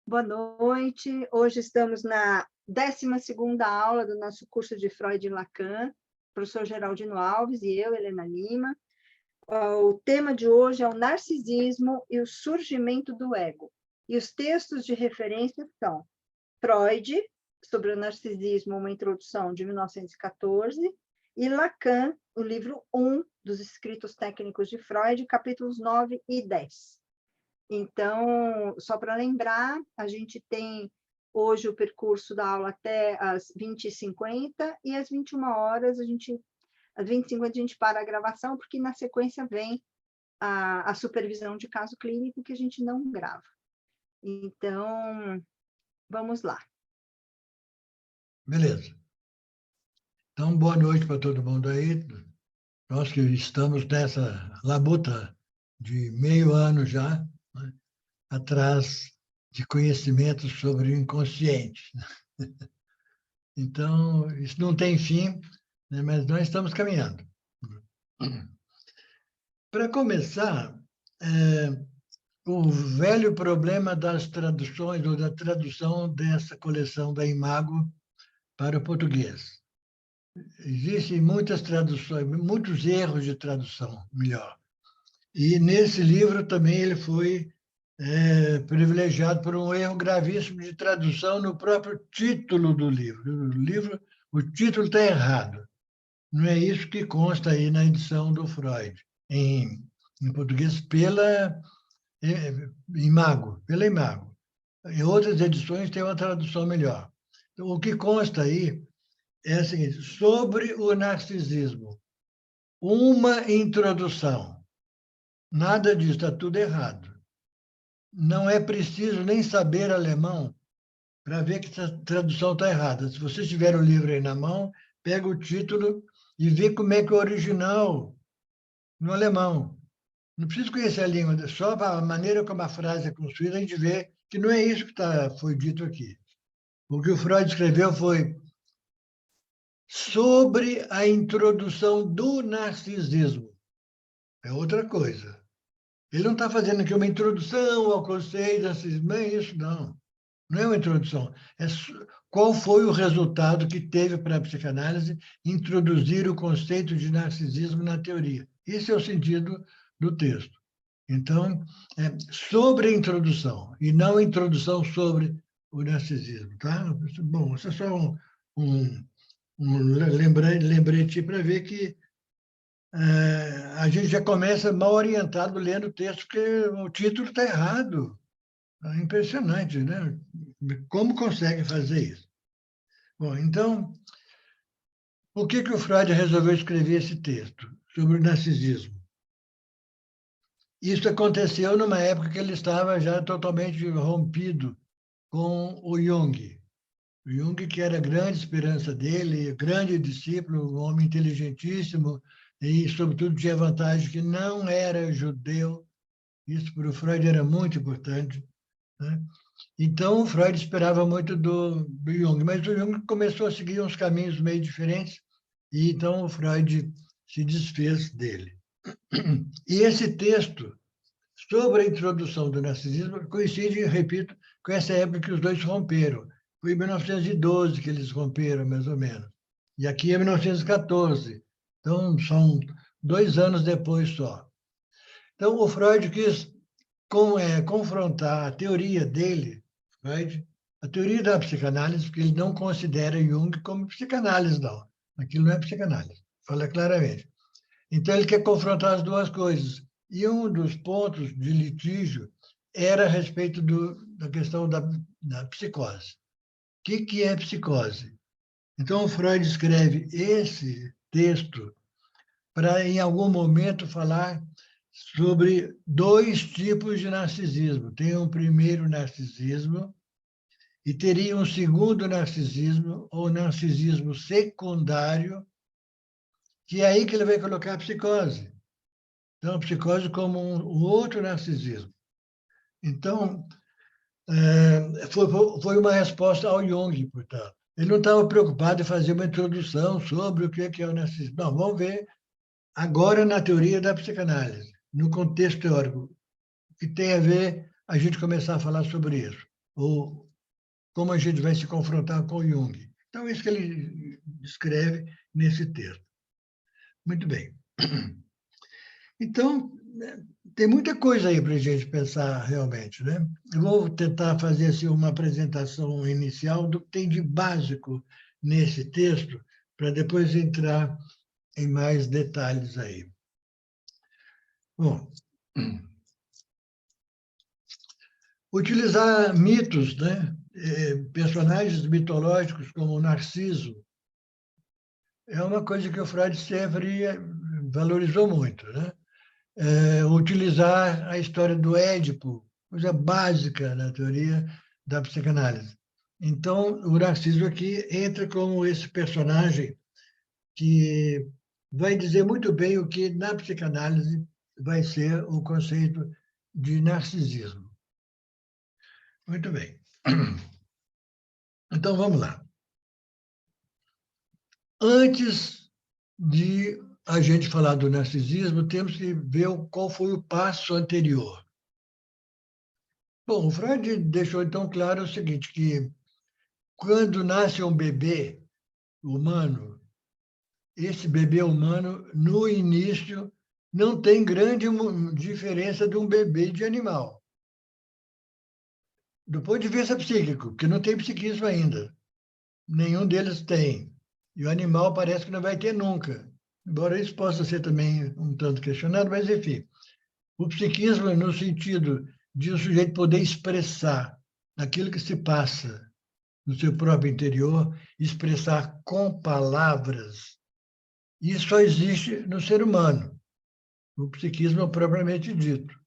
Boa noite. Hoje estamos na 12ª aula do nosso curso de Freud e Lacan, professor Geraldino Alves e eu, Helena Lima. O tema de hoje é o narcisismo e o surgimento do ego. E os textos de referência são Freud, sobre o narcisismo, uma introdução de 1914, e Lacan, o livro 1 dos escritos técnicos de Freud, capítulos 9 e 10. Então, só para lembrar, a gente tem hoje o percurso da aula até às 20h50 e às 21h, às 20h50 a gente para a gravação, porque na sequência vem a supervisão de caso clínico que a gente não grava. Então, vamos lá. Beleza. Então, boa noite para todo mundo aí. Nós que estamos nessa labuta de meio ano já, né, atrás de conhecimentos sobre o inconsciente. Então, isso não tem fim, né, mas nós estamos caminhando. Para começar, o velho problema das traduções, ou da tradução dessa coleção da Imago para o português. Existem muitas traduções, muitos erros de tradução, melhor. E nesse livro também ele foi privilegiado por um erro gravíssimo de tradução no próprio título do livro. O título está errado. Não é isso que consta aí na edição do Freud, em português, pela Imago. Em outras edições tem uma tradução melhor. Então, o que consta aí é o seguinte: sobre o narcisismo, uma introdução. Nada disso, está tudo errado. Não é preciso nem saber alemão para ver que a tradução está errada. Se você tiver o livro aí na mão, pega o título e vê como é que é o original no alemão. Não precisa conhecer a língua, só a maneira como a frase é construída, a gente vê que não é isso que foi dito aqui. O que o Freud escreveu foi sobre a introdução do narcisismo. É outra coisa. Ele não está fazendo aqui uma introdução ao conceito do narcisismo, não é isso, não. Não é uma introdução. Qual foi o resultado que teve para a psicanálise introduzir o conceito de narcisismo na teoria? Esse é o sentido do texto. Então, é sobre a introdução, e não a introdução sobre o narcisismo. Tá? Bom, isso é só um lembrete para ver que a gente já começa mal orientado lendo o texto, porque o título está errado. É impressionante, né? Como consegue fazer isso? Bom, então, por que o Freud resolveu escrever esse texto sobre o narcisismo? Isso aconteceu numa época que ele estava já totalmente rompido com o Jung. O Jung, que era a grande esperança dele, grande discípulo, um homem inteligentíssimo, e, sobretudo, tinha a vantagem que não era judeu. Isso, para o Freud, era muito importante, né? Então, o Freud esperava muito do Jung, mas o Jung começou a seguir uns caminhos meio diferentes, e então o Freud se desfez dele. E esse texto, sobre a introdução do narcisismo, coincide, repito, com essa época que os dois romperam. Foi em 1912 que eles romperam, mais ou menos. E aqui é 1914. Então, são 2 anos depois só. Então, o Freud quis confrontar a teoria dele, Freud, a teoria da psicanálise, porque ele não considera Jung como psicanálise, não. Aquilo não é psicanálise, fala claramente. Então, ele quer confrontar as duas coisas. E um dos pontos de litígio era a respeito da questão da psicose. O que é psicose? Então, o Freud escreve esse texto para, em algum momento, falar sobre 2 tipos de narcisismo. Tem um primeiro narcisismo e teria um segundo narcisismo, ou narcisismo secundário, que é aí que ele vai colocar a psicose. Então, a psicose como um outro narcisismo. Então, foi uma resposta ao Jung, portanto. Ele não estava preocupado em fazer uma introdução sobre o que é o narcisismo. Não, vamos ver agora na teoria da psicanálise, no contexto teórico, que tem a ver a gente começar a falar sobre isso. ou como a gente vai se confrontar com o Jung. Então, é isso que ele escreve nesse texto. Muito bem. Então, tem muita coisa aí para a gente pensar realmente, né? Eu vou tentar fazer assim, uma apresentação inicial do que tem de básico nesse texto, para depois entrar em mais detalhes aí. Bom, utilizar mitos, né? Personagens mitológicos como Narciso, é uma coisa que o Freud sempre valorizou muito, né? Utilizar a história do Édipo, coisa básica na teoria da psicanálise. Então, o Narciso aqui entra como esse personagem que vai dizer muito bem o que, na psicanálise, vai ser o conceito de narcisismo. Muito bem. Então, vamos lá. Antes de a gente falar do narcisismo, temos que ver qual foi o passo anterior. Bom, o Freud deixou então claro o seguinte, que quando nasce um bebê humano, esse bebê humano, no início, não tem grande diferença de um bebê de animal. Do ponto de vista psíquico, que não tem psiquismo ainda. Nenhum deles tem. E o animal parece que não vai ter nunca. Embora isso possa ser também um tanto questionado, mas, enfim. O psiquismo, no sentido de o sujeito poder expressar aquilo que se passa no seu próprio interior, expressar com palavras, isso só existe no ser humano, o psiquismo propriamente dito,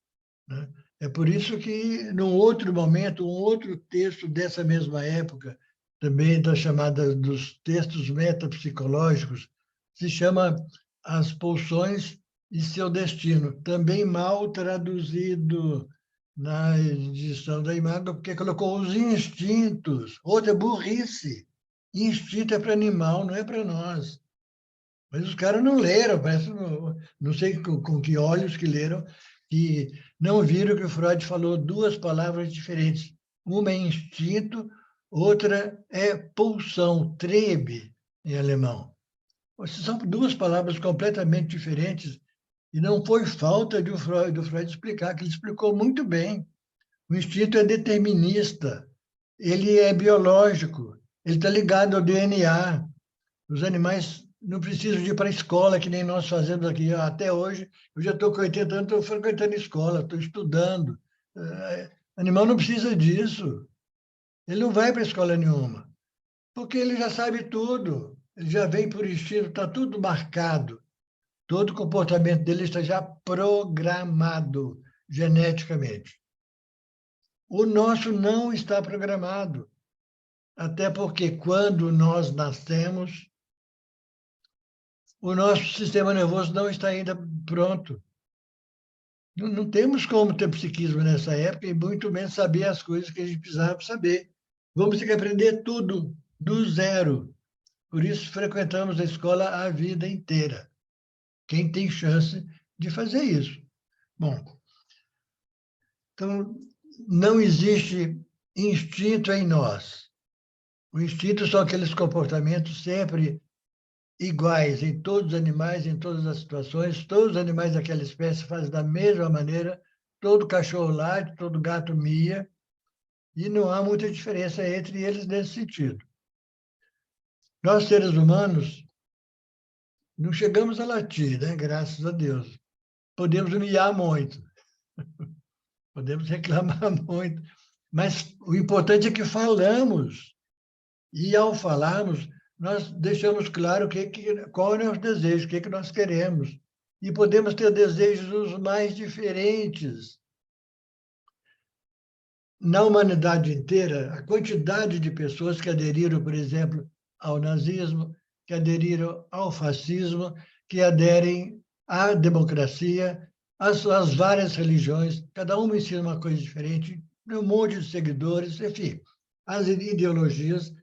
né? É por isso que, num outro momento, um outro texto dessa mesma época, também da chamada dos textos metapsicológicos, se chama As Pulsões e Seu Destino, também mal traduzido na edição da Imago, porque colocou os instintos, outra burrice. Instinto é para animal, não é para nós. Mas os caras não leram, parece, não sei com que olhos que leram, que não viram que o Freud falou duas palavras diferentes. Uma é instinto, outra é pulsão, Triebe, em alemão. São duas palavras completamente diferentes e não foi falta do Freud explicar, que ele explicou muito bem. O instinto é determinista, ele é biológico, ele está ligado ao DNA. Os animais não precisam de ir para a escola, que nem nós fazemos aqui. Até hoje, eu já estou com 80 anos, estou frequentando escola, estou estudando. Animal não precisa disso. Ele não vai para escola nenhuma, porque ele já sabe tudo. Ele já vem por instinto, está tudo marcado. Todo o comportamento dele está já programado geneticamente. O nosso não está programado, até porque quando nós nascemos, o nosso sistema nervoso não está ainda pronto. Não temos como ter psiquismo nessa época e muito menos saber as coisas que a gente precisava saber. Vamos ter que aprender tudo, do zero. Por isso, frequentamos a escola a vida inteira. Quem tem chance de fazer isso? Bom, então, não existe instinto em nós. O instinto são aqueles comportamentos sempre iguais em todos os animais, em todas as situações. Todos os animais daquela espécie fazem da mesma maneira. Todo cachorro late, todo gato mia, e não há muita diferença entre eles nesse sentido. Nós, seres humanos, não chegamos a latir, né? Graças a Deus. Podemos miar muito, podemos reclamar muito, mas o importante é que falamos. E, ao falarmos, nós deixamos claro qual é o nosso desejo, o que nós queremos. E podemos ter desejos os mais diferentes. Na humanidade inteira, a quantidade de pessoas que aderiram, por exemplo, ao nazismo, que aderiram ao fascismo, que aderem à democracia, às várias religiões, cada uma ensina uma coisa diferente, um monte de seguidores, enfim, as ideologias.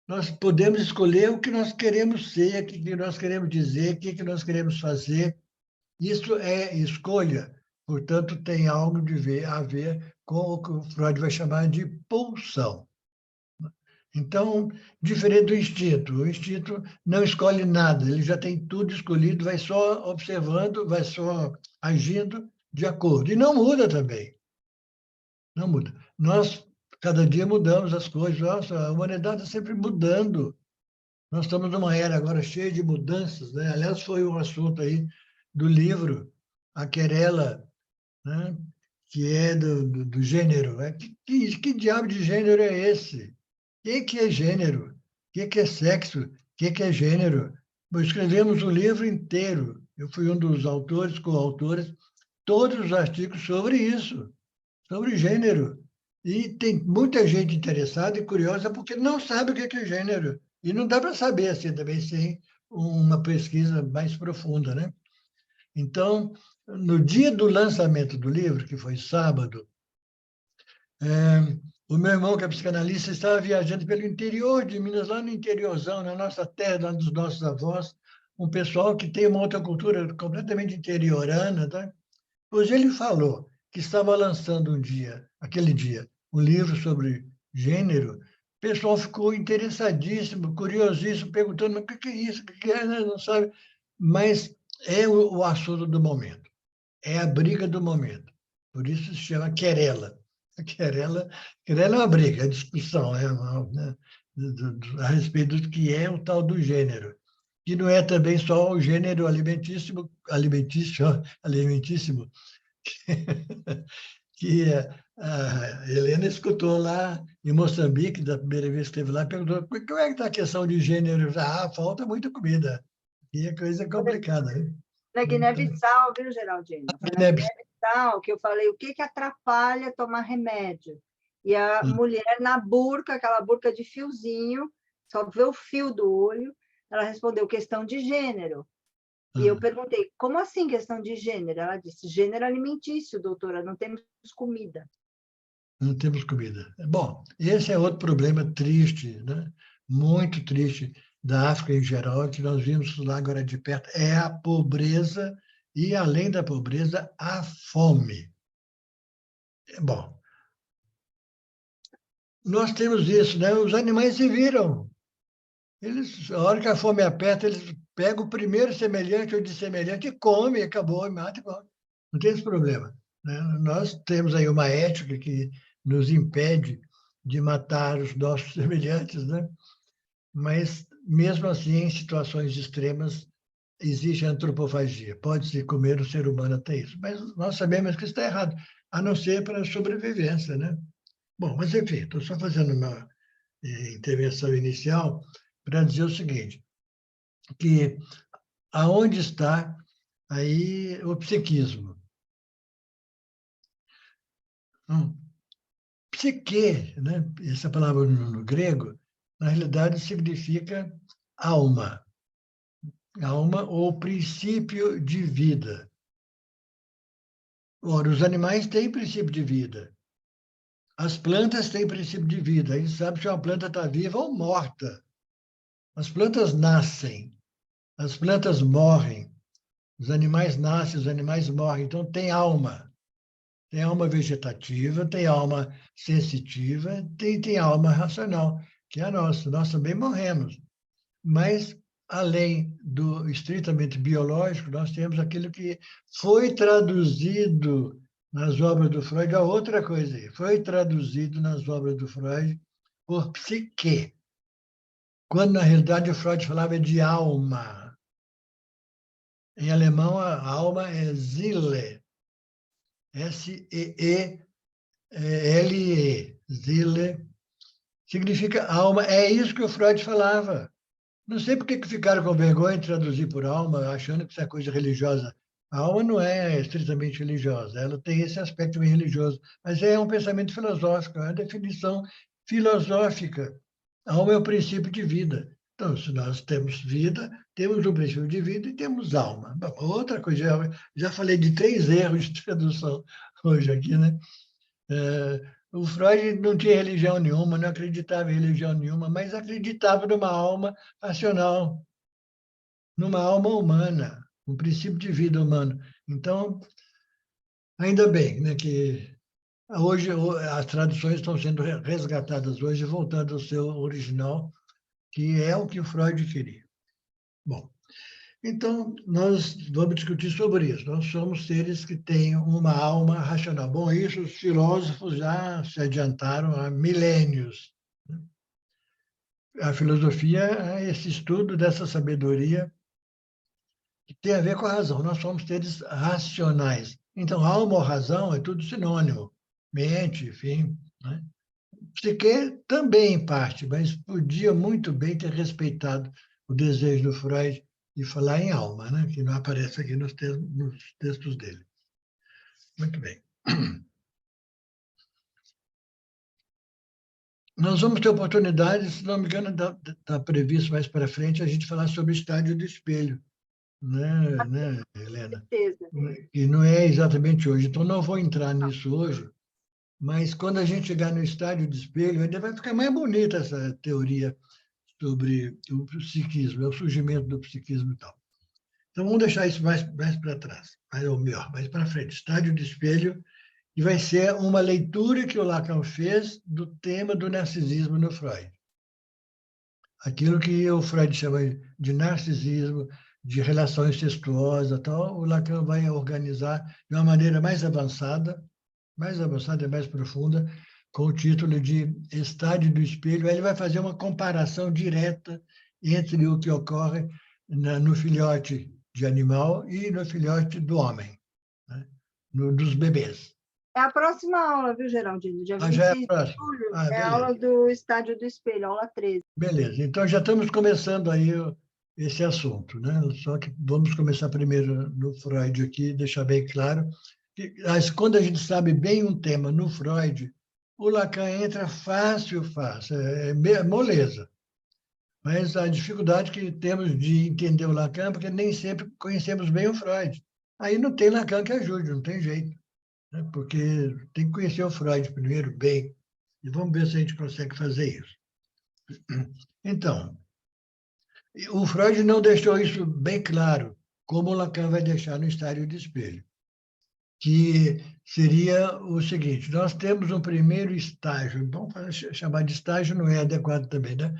Nós podemos escolher o que nós queremos ser, o que nós queremos dizer, o que nós queremos fazer. Isso é escolha Portanto, tem algo a ver com o que o Freud vai chamar de pulsão. Então, diferente do instinto, o instinto não escolhe nada, ele já tem tudo escolhido, vai só observando, vai só agindo de acordo. E não muda também, não muda. Nós, cada dia, mudamos as coisas. Nossa, a humanidade está sempre mudando. Nós estamos numa era agora cheia de mudanças, né? Aliás, foi um assunto aí do livro, a querela, né? Que é do gênero. Né? Que diabo de gênero é esse? O que é gênero? O que é sexo? O que é gênero? Nós escrevemos um livro inteiro. Eu fui um dos autores, coautores, todos os artigos sobre isso, sobre gênero. E tem muita gente interessada e curiosa porque não sabe o que é gênero. E não dá para saber assim também sem uma pesquisa mais profunda, né? Então, no dia do lançamento do livro, que foi sábado, o meu irmão, que é psicanalista, estava viajando pelo interior de Minas, lá no interiorzão, na nossa terra, lá dos nossos avós, um pessoal que tem uma outra cultura completamente interiorana, tá? Pois ele falou que estava lançando aquele dia, um livro sobre gênero. O pessoal ficou interessadíssimo, curiosíssimo, perguntando: mas o que é isso? O que é? Não sabe. Mas é o assunto do momento, é a briga do momento. Por isso se chama querela. A querela é uma briga, é discussão, né? A respeito do que é o tal do gênero. Que não é também só o gênero alimentício, que a Helena escutou lá em Moçambique, da primeira vez que esteve lá, perguntou: como é que está a questão de gênero? Ah, falta muita comida. E é coisa complicada, né? Na Guiné-Bissau, viu, Geraldino? Foi na Guiné-Bissau que eu falei o que atrapalha tomar remédio. E a mulher na burca, aquela burca de fiozinho, só vê o fio do olho, ela respondeu questão de gênero. E eu perguntei, como assim questão de gênero? Ela disse, gênero alimentício, doutora, não temos comida. Não temos comida. Bom, esse é outro problema triste, né? Muito triste da África em geral, que nós vimos lá agora de perto, é a pobreza e, além da pobreza, a fome. Bom, nós temos isso, né? Os animais se viram. A hora que a fome aperta, eles pegam o primeiro semelhante ou de semelhante e comem, acabou, e mata e come. Não tem esse problema, né? Nós temos aí uma ética que nos impede de matar os nossos semelhantes, né? Mas, mesmo assim, em situações extremas, existe a antropofagia. Pode-se comer o ser humano até isso. Mas nós sabemos que isso está errado, a não ser para a sobrevivência, né? Bom, mas enfim, estou só fazendo uma intervenção inicial para dizer o seguinte, que aonde está aí o psiquismo? Psique, né? Essa palavra no grego, na realidade significa alma. Alma ou princípio de vida. Ora, os animais têm princípio de vida. As plantas têm princípio de vida. A gente sabe se uma planta está viva ou morta. As plantas nascem, as plantas morrem, os animais nascem, os animais morrem. Então, tem alma. Tem alma vegetativa, tem alma sensitiva, tem alma racional, que é a nossa. Nós também morremos. Mas, além do estritamente biológico, nós temos aquilo que foi traduzido nas obras do Freud, a outra coisa aí, foi traduzido nas obras do Freud por psique, quando, na realidade, o Freud falava de alma. Em alemão, a alma é Seele, S-E-E-L-E, Seele, significa alma. É isso que o Freud falava. Não sei por que ficaram com vergonha de traduzir por alma, achando que isso é coisa religiosa. A alma não é estritamente religiosa, ela tem esse aspecto bem religioso, mas é um pensamento filosófico, é uma definição filosófica. A alma é o princípio de vida. Então, se nós temos vida, temos um princípio de vida e temos alma. Bom, outra coisa, já falei de 3 erros de tradução hoje aqui, né? O Freud não tinha religião nenhuma, não acreditava em religião nenhuma, mas acreditava numa alma racional, numa alma humana, um princípio de vida humano. Então, Ainda bem, né, que hoje as traduções estão sendo resgatadas hoje, voltando ao seu original, que é o que Freud queria. Bom, então nós vamos discutir sobre isso. Nós somos seres que têm uma alma racional. Bom, isso os filósofos já se adiantaram há milênios. A filosofia é esse estudo dessa sabedoria que tem a ver com a razão. Nós somos seres racionais. Então, alma ou razão é tudo sinônimo. Mente, enfim, né? Psique também, em parte, mas podia muito bem ter respeitado o desejo do Freud de falar em alma, né? Que não aparece aqui nos textos dele. Muito bem. Nós vamos ter oportunidade, se não me engano, está previsto mais para frente, a gente falar sobre o estádio do espelho, né, Helena? Certeza. E não é exatamente hoje. Então, não vou entrar nisso hoje, mas quando a gente chegar no estádio do espelho, ainda vai ficar mais bonita essa teoria sobre o psiquismo, o surgimento do psiquismo e tal. Então, vamos deixar isso mais para trás, ou melhor, mais para frente. Estádio do espelho, e vai ser uma leitura que o Lacan fez do tema do narcisismo no Freud. Aquilo que o Freud chama de narcisismo, de relação incestuosa, tal, o Lacan vai organizar de uma maneira mais avançada e mais profunda, com o título de Estádio do Espelho. Aí ele vai fazer uma comparação direta entre o que ocorre no filhote de animal e no filhote do homem, né? Dos bebês. É a próxima aula, viu, Geraldino? Dia Já é a 26 de próxima. julho, é a Beleza. aula do Estádio do Espelho, aula 13. Beleza. Então, já estamos começando aí esse assunto, né? Só que vamos começar primeiro no Freud aqui, deixar bem claro que quando a gente sabe bem um tema no Freud, o Lacan entra fácil, é moleza. Mas a dificuldade que temos de entender o Lacan, porque nem sempre conhecemos bem o Freud. Aí não tem Lacan que ajude, não tem jeito, né? Porque tem que conhecer o Freud primeiro, bem, e vamos ver se a gente consegue fazer isso. Então, o Freud não deixou isso bem claro, como o Lacan vai deixar no Estádio de Espelho, que seria o seguinte: nós temos um primeiro estágio, vamos chamar de estágio, não é adequado também, né?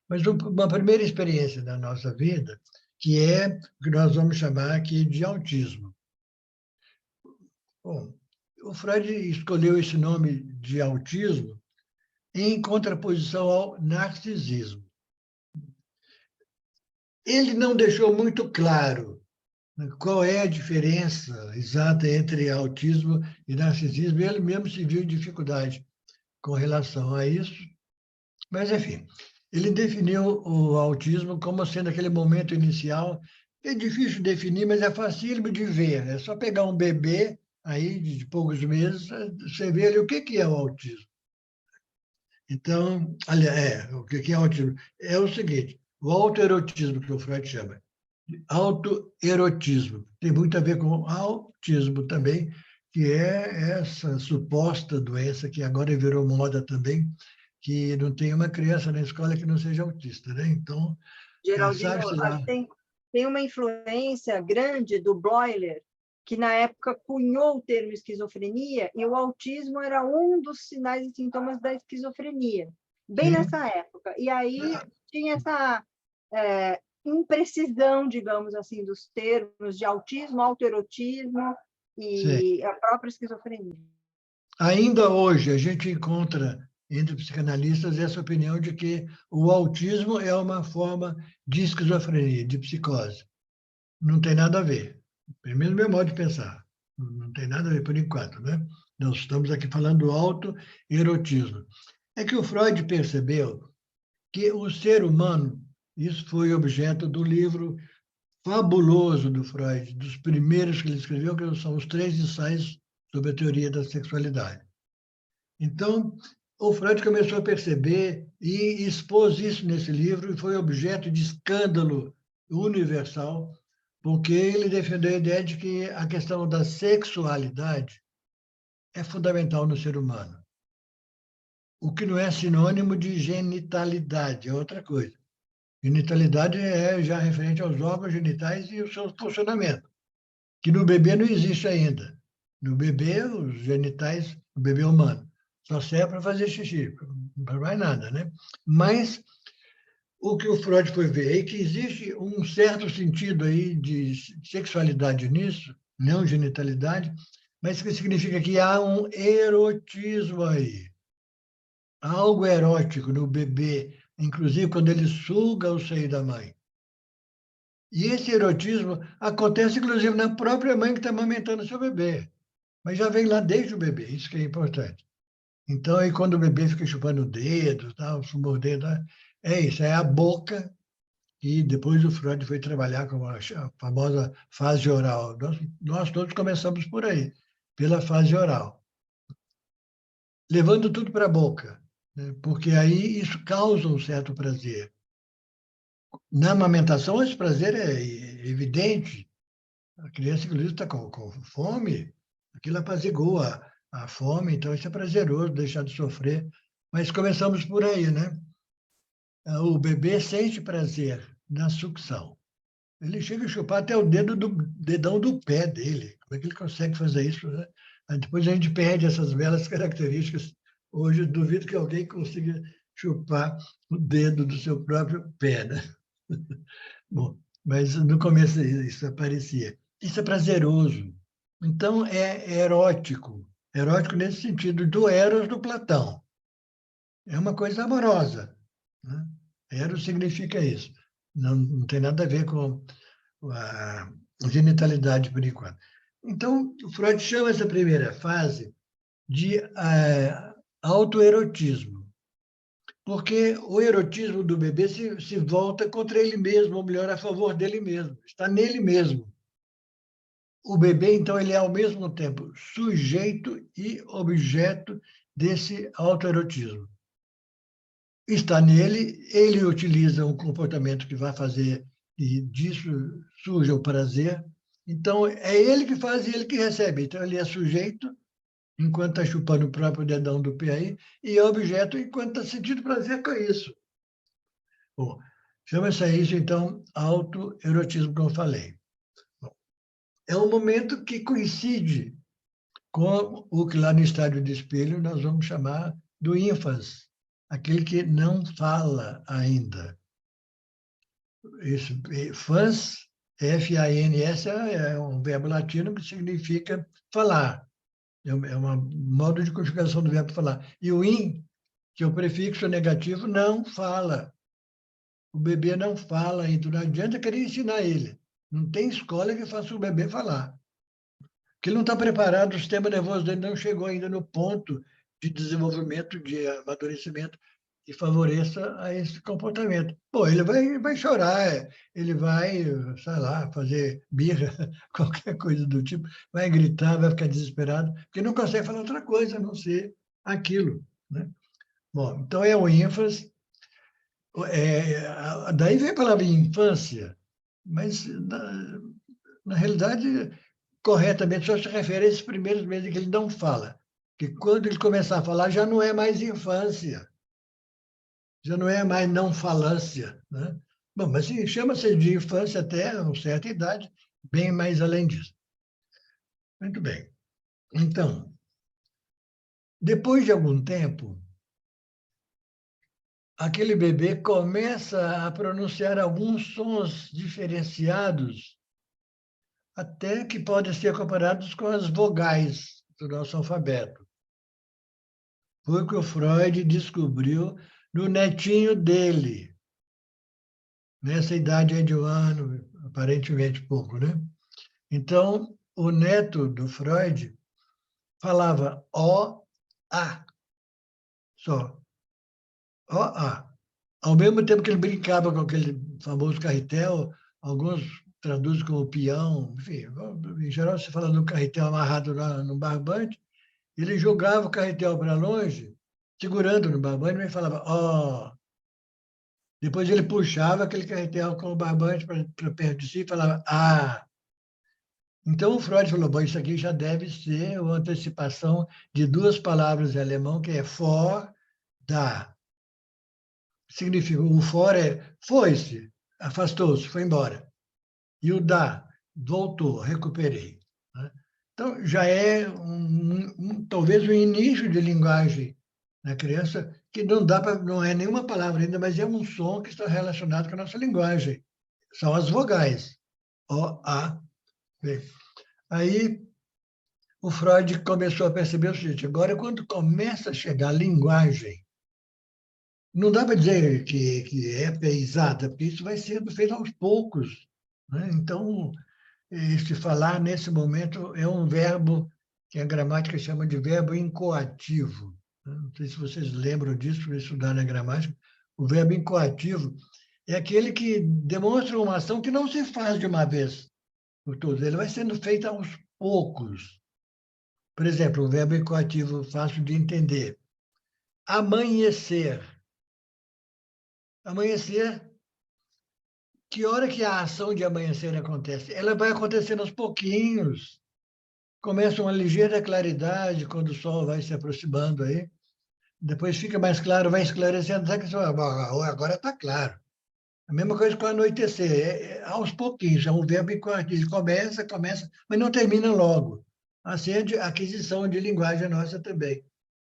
Mas uma primeira experiência da nossa vida, que é o que nós vamos chamar aqui de autismo. Bom, o Freud escolheu esse nome de autismo em contraposição ao narcisismo. Ele não deixou muito claro qual é a diferença exata entre autismo e narcisismo. Ele mesmo se viu em dificuldade com relação a isso. Mas, enfim, ele definiu o autismo como sendo aquele momento inicial. É difícil definir, mas é facílimo de ver. É só pegar um bebê aí de poucos meses, você vê ali o que é o autismo. Então, aliás, o que é o autismo? É o seguinte: o autoerotismo, que o Freud chama, autoerotismo. Tem muito a ver com autismo também, que é essa suposta doença que agora virou moda também, que não tem uma criança na escola que não seja autista, né? Então, Geraldino, sabe-se lá. tem uma influência grande do Bloiler, que na época cunhou o termo esquizofrenia, e o autismo era um dos sinais e sintomas da esquizofrenia, bem Sim. nessa época. E aí tinha essa imprecisão, digamos assim, dos termos de autismo, autoerotismo e a própria esquizofrenia. Ainda hoje, a gente encontra entre psicanalistas essa opinião de que o autismo é uma forma de esquizofrenia, de psicose. Não tem nada a ver. Pelo menos meu modo de pensar. Não tem nada a ver por enquanto, né? Nós estamos aqui falando do autoerotismo. É que o Freud percebeu que o ser humano, isso foi objeto do livro fabuloso do Freud, dos primeiros que ele escreveu, que são os 3 ensaios sobre a teoria da sexualidade. Então, o Freud começou a perceber e expôs isso nesse livro e foi objeto de escândalo universal, porque ele defendeu a ideia de que a questão da sexualidade é fundamental no ser humano. O que não é sinônimo de genitalidade, é outra coisa. Genitalidade é já referente aos órgãos genitais e o seu funcionamento, que no bebê não existe ainda. No bebê, os genitais, o bebê humano, só serve para fazer xixi, não para mais nada, né? Mas o que o Freud foi ver é que existe um certo sentido aí de sexualidade nisso, não genitalidade, mas que significa que há um erotismo aí. Há algo erótico no bebê, inclusive quando ele suga o seio da mãe. E esse erotismo acontece, inclusive, na própria mãe que está amamentando seu bebê. Mas já vem lá desde o bebê, isso que é importante. Então, aí quando o bebê fica chupando o dedo, tal, mordendo, é isso, é a boca. E depois o Freud foi trabalhar com a famosa fase oral. Nós todos começamos por aí, pela fase oral, levando tudo para a boca, né? Porque aí isso causa um certo prazer. Na amamentação, esse prazer é evidente. A criança, inclusive, está com fome, aquilo apazigua a fome, então isso é prazeroso, deixar de sofrer. Mas começamos por aí, né? O bebê sente prazer na sucção. Ele chega a chupar até o dedão do pé dele. Como é que ele consegue fazer isso, né? Aí depois a gente perde essas belas características. Hoje, eu duvido que alguém consiga chupar o dedo do seu próprio pé, né? Bom, mas no começo isso aparecia. Isso é prazeroso. Então, é erótico. Erótico nesse sentido do Eros do Platão. É uma coisa amorosa, né? Eros significa isso. Não tem nada a ver com a genitalidade por enquanto. Então, o Freud chama essa primeira fase de autoerotismo, porque o erotismo do bebê se volta contra ele mesmo, ou melhor, a favor dele mesmo, está nele mesmo. O bebê, então, ele é ao mesmo tempo sujeito e objeto desse autoerotismo. Está nele, ele utiliza um comportamento que vai fazer e disso surge o prazer. Então, é ele que faz e ele que recebe. Então, ele é sujeito, enquanto está chupando o próprio dedão do pé aí, e é objeto enquanto está sentindo prazer com isso. Bom, chama-se isso, então, autoerotismo, como eu falei. Bom, é um momento que coincide com o que lá no estádio de espelho nós vamos chamar do ínfase, aquele que não fala ainda. Isso, fans, F-A-N-S, é um verbo latino que significa falar. É um modo de conjugação do verbo falar. E o in, que é o prefixo negativo, não fala. O bebê não fala ainda. Não adianta querer ensinar ele. Não tem escola que faça o bebê falar. Porque ele não está preparado, o sistema nervoso dele não chegou ainda no ponto de desenvolvimento, de amadurecimento que favoreça a esse comportamento. Pô, ele vai chorar, ele vai, sei lá, fazer birra, qualquer coisa do tipo, vai gritar, vai ficar desesperado, porque não consegue falar outra coisa a não ser aquilo, né? Bom, então é o ênfase. Daí vem a palavra infância, mas na realidade corretamente só se refere a esses primeiros meses em que ele não fala. Que quando ele começar a falar, já não é mais infância, já não é mais não falância, né? Bom, mas chama-se de infância até uma certa idade, bem mais além disso. Muito bem. Então, depois de algum tempo, aquele bebê começa a pronunciar alguns sons diferenciados, até que podem ser comparados com as vogais do nosso alfabeto. Foi o que o Freud descobriu no netinho dele, nessa idade aí de um ano, aparentemente pouco, né? Então, o neto do Freud falava O-A, só. O-A. Ao mesmo tempo que ele brincava com aquele famoso carretel, alguns traduzem como peão, enfim, em geral se fala do carretel amarrado no barbante, ele jogava o carretel para longe, segurando no barbante, e falava ó. Depois ele puxava aquele carretel com o barbante para perto de si e falava ah. Então o Freud falou, bom, isso aqui já deve ser uma antecipação de duas palavras em alemão, que é for, da. Significa, o for é foi-se, afastou-se, foi embora. E o da, voltou, recuperei, né? Então, já é talvez o início de linguagem na criança, que não dá para, não é nenhuma palavra ainda, mas é um som que está relacionado com a nossa linguagem. São as vogais. O, A, B. Aí o Freud começou a perceber o seguinte: agora, quando começa a chegar a linguagem, não dá para dizer que é pesada, porque isso vai sendo feito aos poucos, né? Então, esse falar, nesse momento, é um verbo que a gramática chama de verbo incoativo. Não sei se vocês lembram disso, para estudar na gramática. O verbo incoativo é aquele que demonstra uma ação que não se faz de uma vez por todas. Ele vai sendo feito aos poucos. Por exemplo, o verbo incoativo fácil de entender. Amanhecer. Amanhecer, que hora que a ação de amanhecer acontece? Ela vai acontecendo aos pouquinhos. Começa uma ligeira claridade quando o sol vai se aproximando aí. Depois fica mais claro, vai esclarecendo, até que agora está claro. A mesma coisa com o anoitecer, aos pouquinhos, é um verbo incoativo. Começa, mas não termina logo. Assim é a aquisição de linguagem nossa também.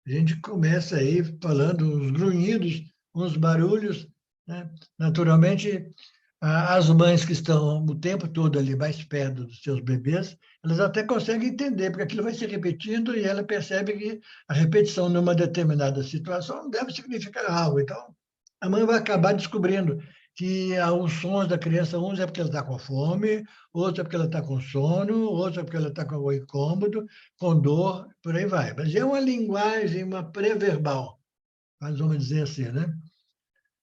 A gente começa aí falando uns grunhidos, uns barulhos, né? Naturalmente, as mães que estão o tempo todo ali mais perto dos seus bebês, elas até conseguem entender, porque aquilo vai se repetindo e ela percebe que a repetição numa determinada situação deve significar algo. Então, a mãe vai acabar descobrindo que os sons da criança, uns é porque ela está com fome, outros é porque ela está com sono, outros é porque ela está com incômodo, com dor, por aí vai. Mas é uma linguagem, uma pré-verbal, nós vamos dizer assim, né?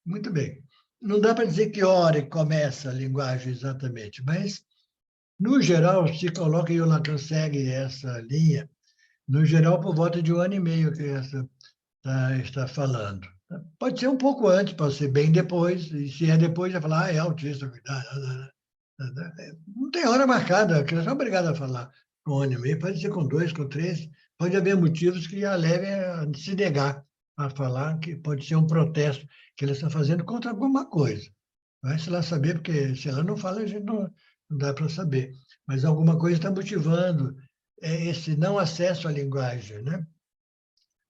Muito bem. Não dá para dizer que hora começa a linguagem exatamente, mas, no geral, se coloca, e o Lacan segue essa linha, no geral, por volta de 1 ano e meio que essa está falando. Pode ser um pouco antes, pode ser bem depois, e se é depois, vai falar, é autista, cuidado. Não tem hora marcada, a criança é obrigada a falar com 1 ano e meio, pode ser com 2, com 3, pode haver motivos que a levem a se negar a falar, que pode ser um protesto que ela está fazendo contra alguma coisa. Vai-se lá saber, porque se ela não fala, a gente não dá para saber. Mas alguma coisa está motivando esse não acesso à linguagem, né?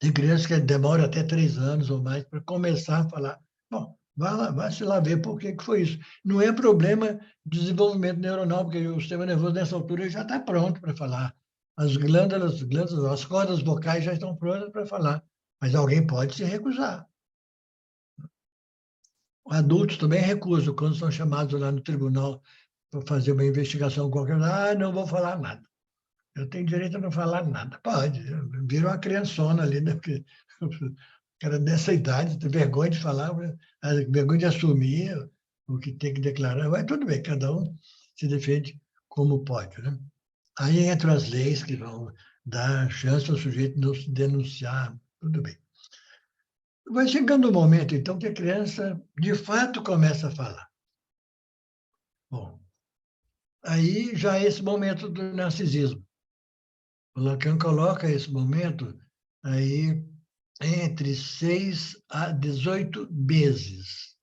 Tem crianças que demoram até 3 anos ou mais para começar a falar. Bom, vai-se lá ver por que foi isso. Não é problema de desenvolvimento neuronal, porque o sistema nervoso, nessa altura, já está pronto para falar. As cordas vocais já estão prontas para falar. Mas alguém pode se recusar. Adultos também recusam, quando são chamados lá no tribunal para fazer uma investigação qualquer. Não vou falar nada. Eu tenho direito a não falar nada. Pode, vira uma criançona ali, né? Porque o cara dessa idade tem vergonha de falar, vergonha de assumir o que tem que declarar. Mas tudo bem, cada um se defende como pode, né? Aí entram as leis que vão dar chance ao sujeito não se denunciar, tudo bem. Vai chegando o momento, então, que a criança, de fato, começa a falar. Bom, aí já é esse momento do narcisismo. O Lacan coloca esse momento aí entre 6 a 18 meses.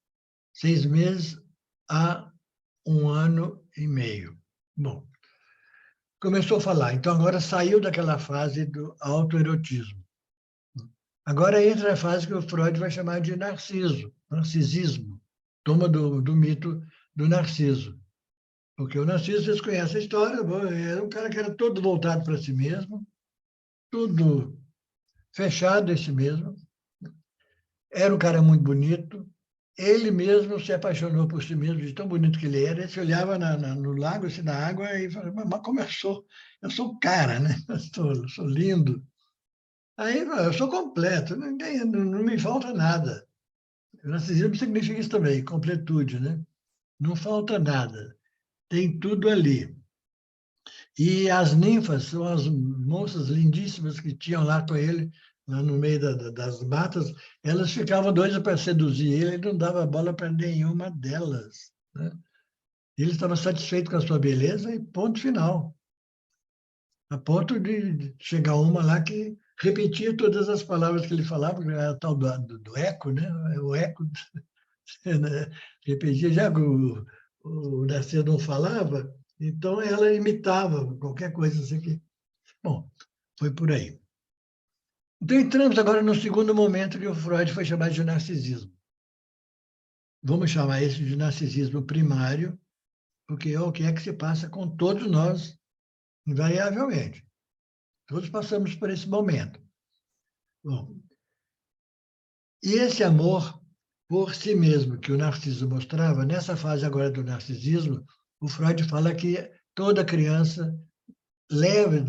6 meses a 1 ano e meio. Bom, começou a falar. Então, agora saiu daquela fase do autoerotismo. Agora entra a fase que o Freud vai chamar de narcisismo. Toma do mito do Narciso. Porque o Narciso, vocês conhecem a história, era um cara que era todo voltado para si mesmo, tudo fechado em si mesmo. Era um cara muito bonito. Ele mesmo se apaixonou por si mesmo, de tão bonito que ele era. Ele se olhava no lago, assim, na água, e falava, mas como eu sou o cara, né? Eu sou lindo. Aí, eu sou completo, não me falta nada. O narcisismo significa isso também, completude, né? Não falta nada, tem tudo ali. E as ninfas são as moças lindíssimas que tinham lá com ele, lá no meio das matas, elas ficavam doidas para seduzir ele, ele não dava bola para nenhuma delas, né? Ele estava satisfeito com a sua beleza e ponto final. A ponto de chegar uma lá que repetia todas as palavras que ele falava, porque era tal do eco, né? O eco, né? Repetia, já que o Nascer não falava, então ela imitava qualquer coisa assim Bom, foi por aí. Então, entramos agora no segundo momento que o Freud foi chamar de narcisismo. Vamos chamar isso de narcisismo primário, porque é o que é que se passa com todos nós, invariavelmente. Todos passamos por esse momento. Bom, e esse amor por si mesmo que o narciso mostrava, nessa fase agora do narcisismo, o Freud fala que toda criança leva,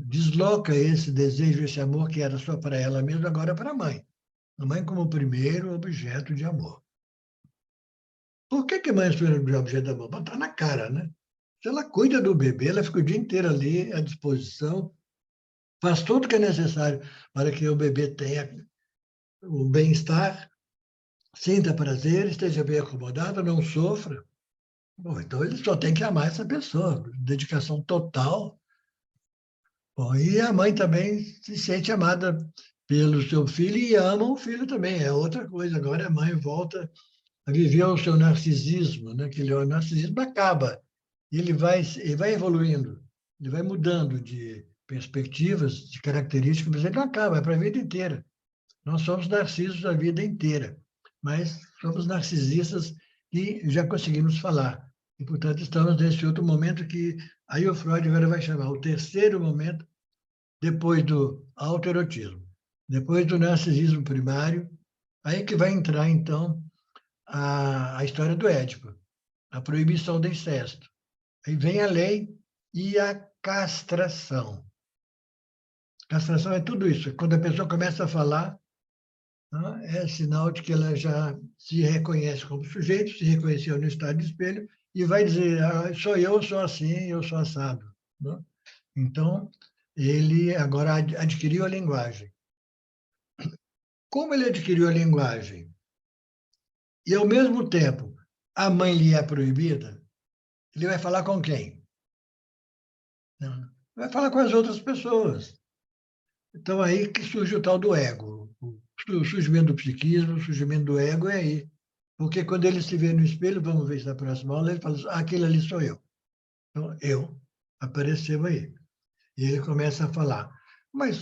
desloca esse desejo, esse amor que era só para ela mesma, agora para a mãe. A mãe como o primeiro objeto de amor. Por que a mãe é o primeiro objeto de amor? Está na cara, né? Se ela cuida do bebê, ela fica o dia inteiro ali à disposição, faz tudo o que é necessário para que o bebê tenha o bem-estar, sinta prazer, esteja bem acomodado, não sofra. Bom, então ele só tem que amar essa pessoa, dedicação total. Bom, e a mãe também se sente amada pelo seu filho e ama o filho também. É outra coisa. Agora a mãe volta a viver o seu narcisismo, né? Que o narcisismo acaba. Ele vai evoluindo, ele vai mudando de perspectivas, de características, mas ele não acaba, é para a vida inteira. Nós somos narcisos a vida inteira, mas somos narcisistas e já conseguimos falar. E, portanto, estamos nesse outro momento que aí o Freud agora vai chamar o terceiro momento, depois do autoerotismo, depois do narcisismo primário, aí que vai entrar, então, a história do Édipo, a proibição do incesto. Aí vem a lei e a castração. Castração é tudo isso. Quando a pessoa começa a falar, é sinal de que ela já se reconhece como sujeito, se reconheceu no estado de espelho e vai dizer, eu sou assim, eu sou assado. Né? Então, ele agora adquiriu a linguagem. Como ele adquiriu a linguagem e, ao mesmo tempo, a mãe lhe é proibida, ele vai falar com quem? Não. Vai falar com as outras pessoas. Então, aí que surge o tal do ego. O surgimento do psiquismo, o surgimento do ego é aí. Porque quando ele se vê no espelho, vamos ver se na próxima aula, ele fala assim, aquele ali sou eu. Então, eu apareceu aí. E ele começa a falar. Mas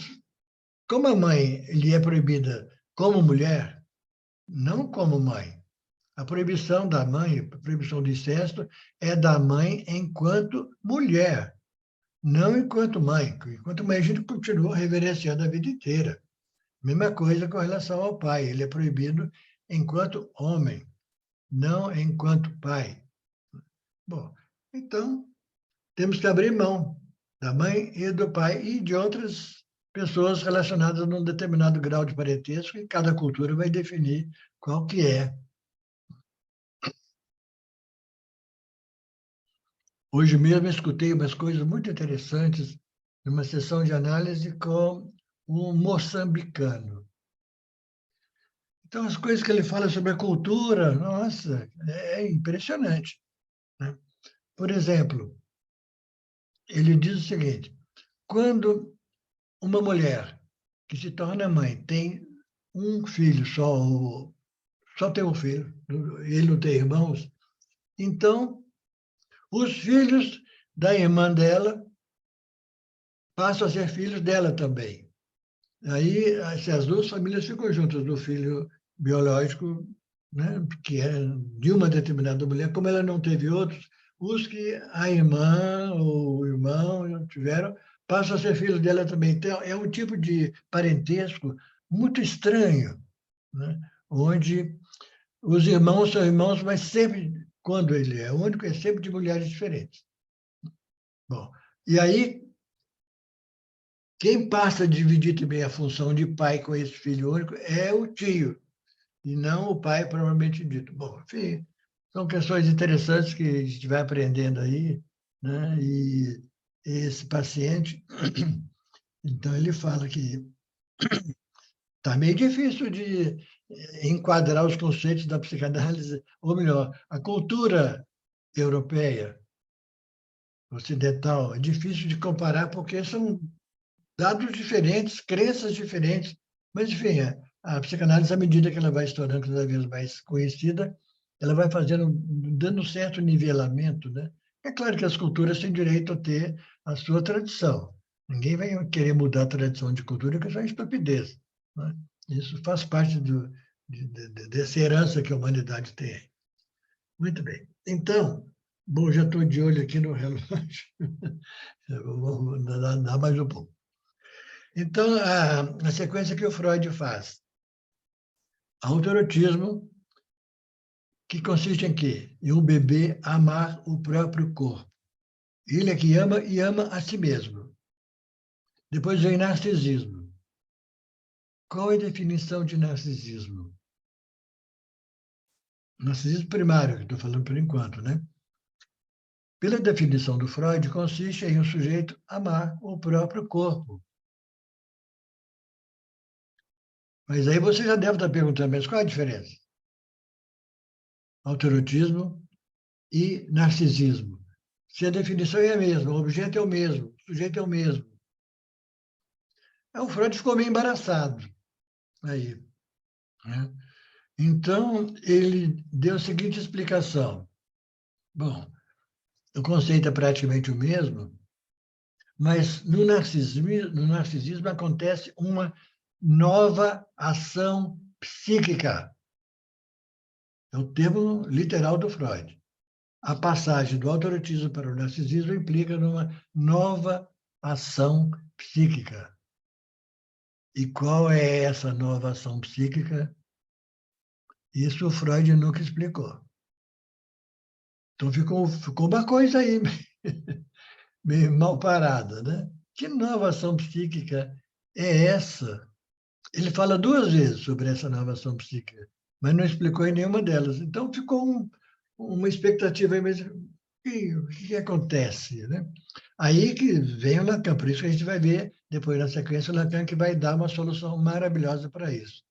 como a mãe lhe é proibida como mulher, não como mãe. A proibição da mãe, a proibição do incesto, é da mãe enquanto mulher, não enquanto mãe. Enquanto mãe, a gente continua reverenciando a vida inteira. Mesma coisa com relação ao pai. Ele é proibido enquanto homem, não enquanto pai. Bom, então, temos que abrir mão da mãe e do pai e de outras pessoas relacionadas num determinado grau de parentesco, e cada cultura vai definir qual que é. Hoje mesmo escutei umas coisas muito interessantes numa sessão de análise com um moçambicano. Então, as coisas que ele fala sobre a cultura, nossa, é impressionante. Né? Por exemplo, ele diz o seguinte, quando uma mulher que se torna mãe tem um filho só tem um filho, ele não tem irmãos, então os filhos da irmã dela passam a ser filhos dela também. Aí as duas famílias ficam juntas, do filho biológico, né, que é de uma determinada mulher, como ela não teve outros, os que a irmã ou o irmão tiveram, passam a ser filhos dela também. Então, é um tipo de parentesco muito estranho, né, onde os irmãos são irmãos, mas sempre, quando ele é único, é sempre de mulheres diferentes. Bom, e aí quem passa a dividir também a função de pai com esse filho único é o tio, e não o pai propriamente dito. Bom, enfim, são questões interessantes que a gente vai aprendendo aí, né? E esse paciente, então, ele fala que está meio difícil de enquadrar os conceitos da psicanálise, ou melhor, a cultura europeia, ocidental, é difícil de comparar porque são dados diferentes, crenças diferentes, mas, enfim, a psicanálise, à medida que ela vai estourando cada vez mais conhecida, ela vai fazendo, dando um certo nivelamento, né? É claro que as culturas têm direito a ter a sua tradição, Ninguém vai querer mudar a tradição de cultura, que isso é estupidez, né? Isso faz parte dessa herança que a humanidade tem. Muito bem. Então, bom, já estou de olho aqui no relógio. Vamos dar mais um pouco. Então, a sequência que o Freud faz. Autoerotismo, que consiste em quê? Em um bebê amar o próprio corpo. Ele é que ama e ama a si mesmo. Depois vem narcisismo. Qual é a definição de narcisismo? Narcisismo primário, que estou falando por enquanto, né? Pela definição do Freud, consiste em um sujeito amar o próprio corpo. Mas aí você já deve estar perguntando, mas qual é a diferença? Autoerotismo e narcisismo. Se a definição é a mesma, o objeto é o mesmo, o sujeito é o mesmo. Aí o Freud ficou meio embaraçado aí, né? Então, ele deu a seguinte explicação. Bom, o conceito é praticamente o mesmo, mas no narcisismo acontece uma nova ação psíquica. É o termo literal do Freud. A passagem do autoerotismo para o narcisismo implica numa nova ação psíquica. E qual é essa nova ação psíquica? Isso o Freud nunca explicou. Então ficou uma coisa aí meio mal parada, né? Que nova ação psíquica é essa? Ele fala duas vezes sobre essa nova ação psíquica, mas não explicou em nenhuma delas. Então ficou uma expectativa aí, mas o que acontece, né? Aí que vem o Lacan, por isso que a gente vai ver depois na sequência o Lacan que vai dar uma solução maravilhosa para isso.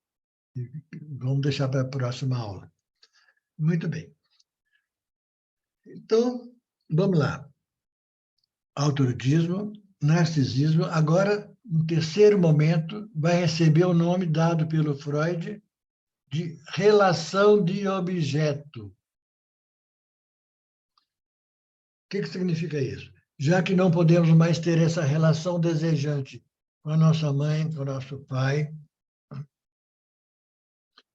Vamos deixar para a próxima aula. Muito bem. Então, vamos lá. Autoerotismo, narcisismo. Agora, um terceiro momento, vai receber o nome dado pelo Freud de relação de objeto. O que significa isso? Já que não podemos mais ter essa relação desejante com a nossa mãe, com o nosso pai,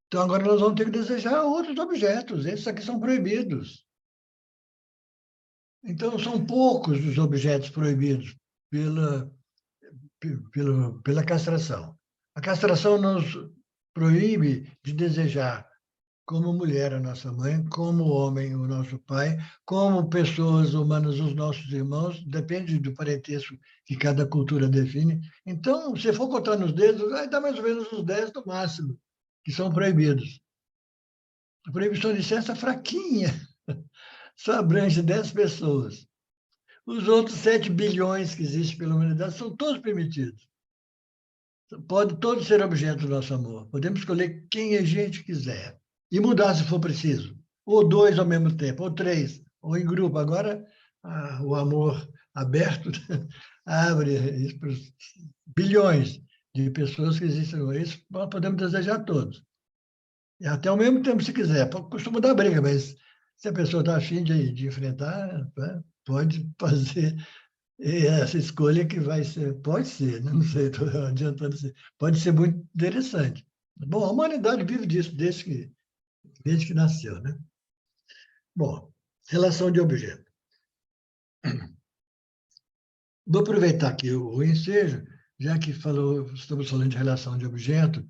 então agora nós vamos ter que desejar outros objetos. Esses aqui são proibidos. Então, são poucos os objetos proibidos pela, pela castração. A castração nos proíbe de desejar como mulher a nossa mãe, como homem o nosso pai, como pessoas humanas os nossos irmãos, depende do parentesco que cada cultura define. Então, se for contar nos dedos, vai dar mais ou menos uns 10 no máximo, que são proibidos. A proibição de licença é fraquinha, só abrange 10 pessoas. Os outros 7 bilhões que existem pela humanidade são todos permitidos. Pode todos ser objeto do nosso amor. Podemos escolher quem a gente quiser. E mudar se for preciso. Ou dois ao mesmo tempo, ou três, ou em grupo. Agora, o amor aberto abre isso para os bilhões de pessoas que existem. Isso nós podemos desejar a todos. E até ao mesmo tempo, se quiser. Costuma dar briga, mas se a pessoa está afim de enfrentar, né, pode fazer essa escolha que vai ser, pode ser, né? Não sei, estou adiantando, pode ser muito interessante. Bom, a humanidade vive disso desde que nasceu, né? Bom, relação de objeto. Vou aproveitar aqui o ensejo, já que estamos falando de relação de objeto,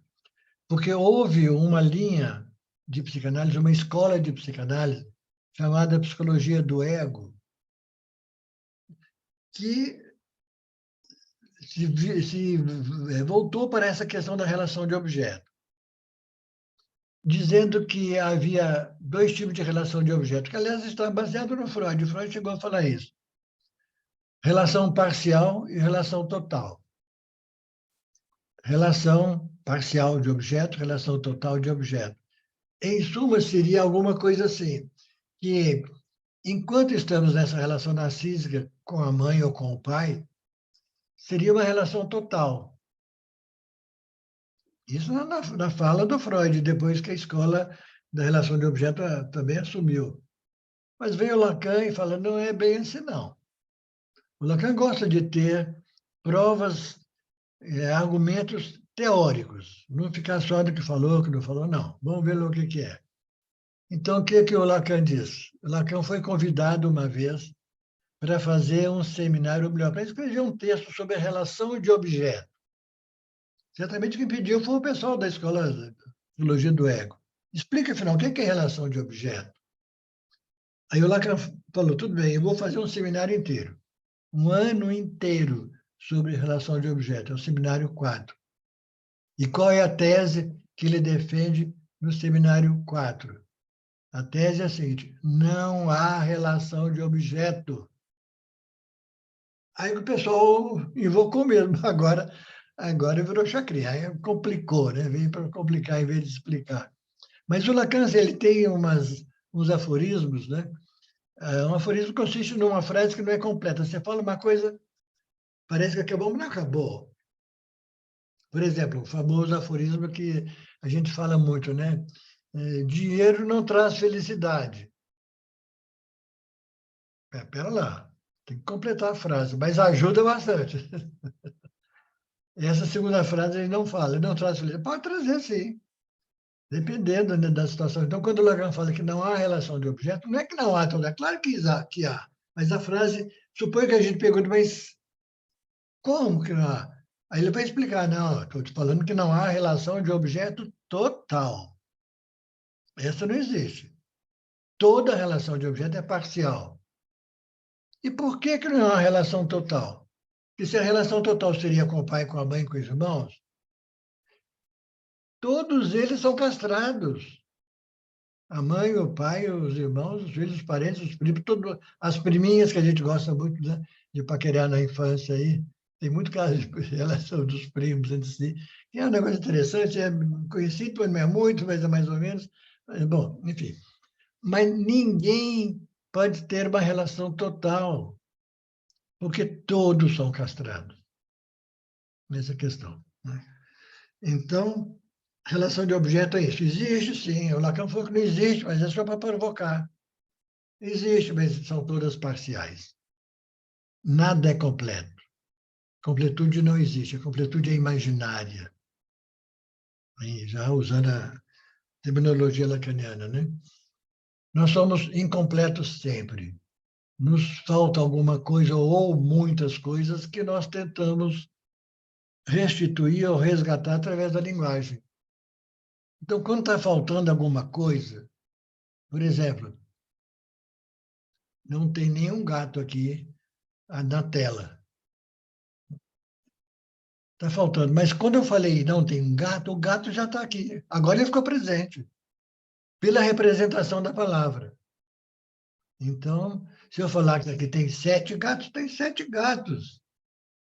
porque houve uma linha de psicanálise, uma escola de psicanálise, chamada Psicologia do Ego, que se voltou para essa questão da relação de objeto, dizendo que havia dois tipos de relação de objeto, que, aliás, está baseado no Freud. O Freud chegou a falar isso. Relação parcial e relação total. Relação parcial de objeto, relação total de objeto. Em suma, seria alguma coisa assim, que enquanto estamos nessa relação narcísica com a mãe ou com o pai, seria uma relação total. Isso na fala do Freud, depois que a escola da relação de objeto também assumiu. Mas vem o Lacan e fala, não é bem assim, não. O Lacan gosta de ter provas, argumentos teóricos. Não ficar só do que falou, que não falou, não. Vamos ver o que é. Então, o que o Lacan diz? O Lacan foi convidado uma vez para fazer um seminário, ou melhor, para escrever um texto sobre a relação de objeto. Certamente quem pediu foi o pessoal da Escola de Psicologia do Ego. Explica, afinal, o que é relação de objeto? Aí o Lacan falou, tudo bem, eu vou fazer um seminário inteiro, um ano inteiro sobre relação de objeto, é o seminário 4. E qual é a tese que ele defende no seminário 4? A tese é a seguinte, não há relação de objeto. Aí o pessoal invocou mesmo, agora virou chacrinha, aí complicou, né? Veio para complicar em vez de explicar. Mas o Lacan, ele tem uns aforismos, né? Um aforismo consiste numa frase que não é completa. Você fala uma coisa, parece que acabou, mas não acabou. Por exemplo, o famoso aforismo que a gente fala muito, né? Dinheiro não traz felicidade. Pera lá, tem que completar a frase, mas ajuda bastante. Essa segunda frase ele não fala, ele não traz felicidade. Pode trazer, sim, dependendo, né, da situação. Então, quando o Lacan fala que não há relação de objeto, não é que não há, é claro que há, mas a frase supõe que a gente pergunta, mas como que não há? Aí ele vai explicar, não, estou te falando que não há relação de objeto total. Essa não existe. Toda relação de objeto é parcial. E por que não há relação total? Porque se a relação total seria com o pai, com a mãe, com os irmãos, todos eles são castrados. A mãe, o pai, os irmãos, os filhos, os parentes, os primos, as priminhas que a gente gosta muito, né, de paquerar na infância aí. Tem muito caso de relação dos primos entre si. E é um negócio interessante, é conhecido, não é muito, mas é mais ou menos. Bom, enfim. Mas ninguém pode ter uma relação total, porque todos são castrados nessa questão, né? Então, relação de objeto é isso. Existe, sim. O Lacan falou que não existe, mas é só para provocar. Existe, mas são todas parciais. Nada é completo. Completude não existe. A completude é imaginária. Aí, já usando a terminologia lacaniana, né? Nós somos incompletos sempre. Nos falta alguma coisa ou muitas coisas que nós tentamos restituir ou resgatar através da linguagem. Então, quando está faltando alguma coisa, por exemplo, não tem nenhum gato aqui na tela. Está faltando. Mas quando eu falei não tem um gato, o gato já está aqui. Agora ele ficou presente, pela representação da palavra. Então, se eu falar que aqui tem 7 gatos, tem 7 gatos,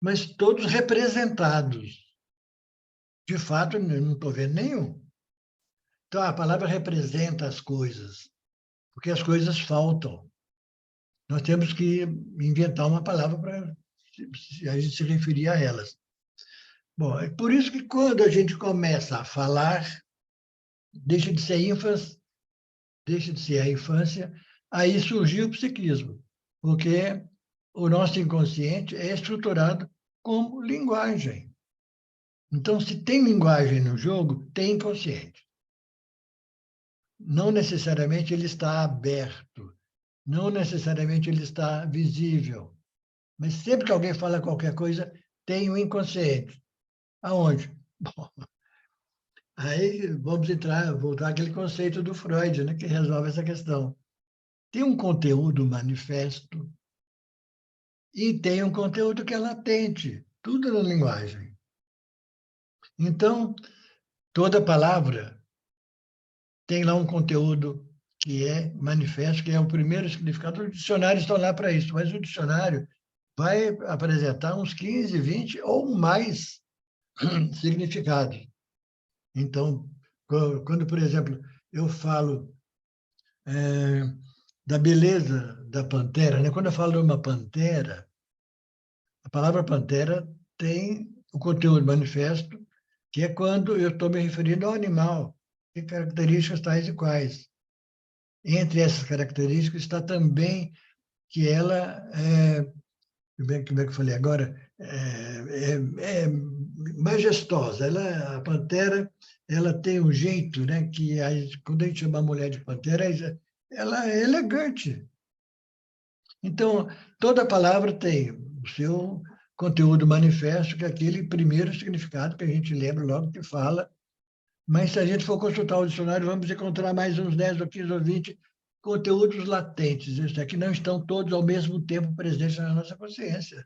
mas todos representados. De fato, eu não estou vendo nenhum. Então, a palavra representa as coisas, porque as coisas faltam. Nós temos que inventar uma palavra para a gente se referir a elas. Bom, é por isso que quando a gente começa a falar, deixa de ser ínfase, deixa de ser a infância, aí surgiu o psiquismo, porque o nosso inconsciente é estruturado como linguagem. Então, se tem linguagem no jogo, tem inconsciente. Não necessariamente ele está aberto, não necessariamente ele está visível, mas sempre que alguém fala qualquer coisa, tem o inconsciente. Aonde? Bom, aí vamos voltar àquele conceito do Freud, né, que resolve essa questão. Tem um conteúdo manifesto e tem um conteúdo que é latente, tudo na linguagem. Então, toda palavra tem lá um conteúdo que é manifesto, que é o primeiro significado. Os dicionários estão lá para isso, mas o dicionário vai apresentar uns 15, 20 ou mais significados. Então, quando, por exemplo, eu falo da beleza da pantera, né? Quando eu falo de uma pantera, a palavra pantera tem o conteúdo manifesto, que é quando eu estou me referindo ao animal, tem características tais e quais. Entre essas características está também que ela como é que eu falei agora, é majestosa. A pantera, ela tem um jeito, né, que quando a gente chama a mulher de pantera, ela é elegante. Então, toda palavra tem o seu conteúdo manifesto, que é aquele primeiro significado que a gente lembra logo que fala. Mas se a gente for consultar o dicionário, vamos encontrar mais uns 10 ou 15 ou 20 conteúdos latentes, esses aqui não estão todos ao mesmo tempo presentes na nossa consciência.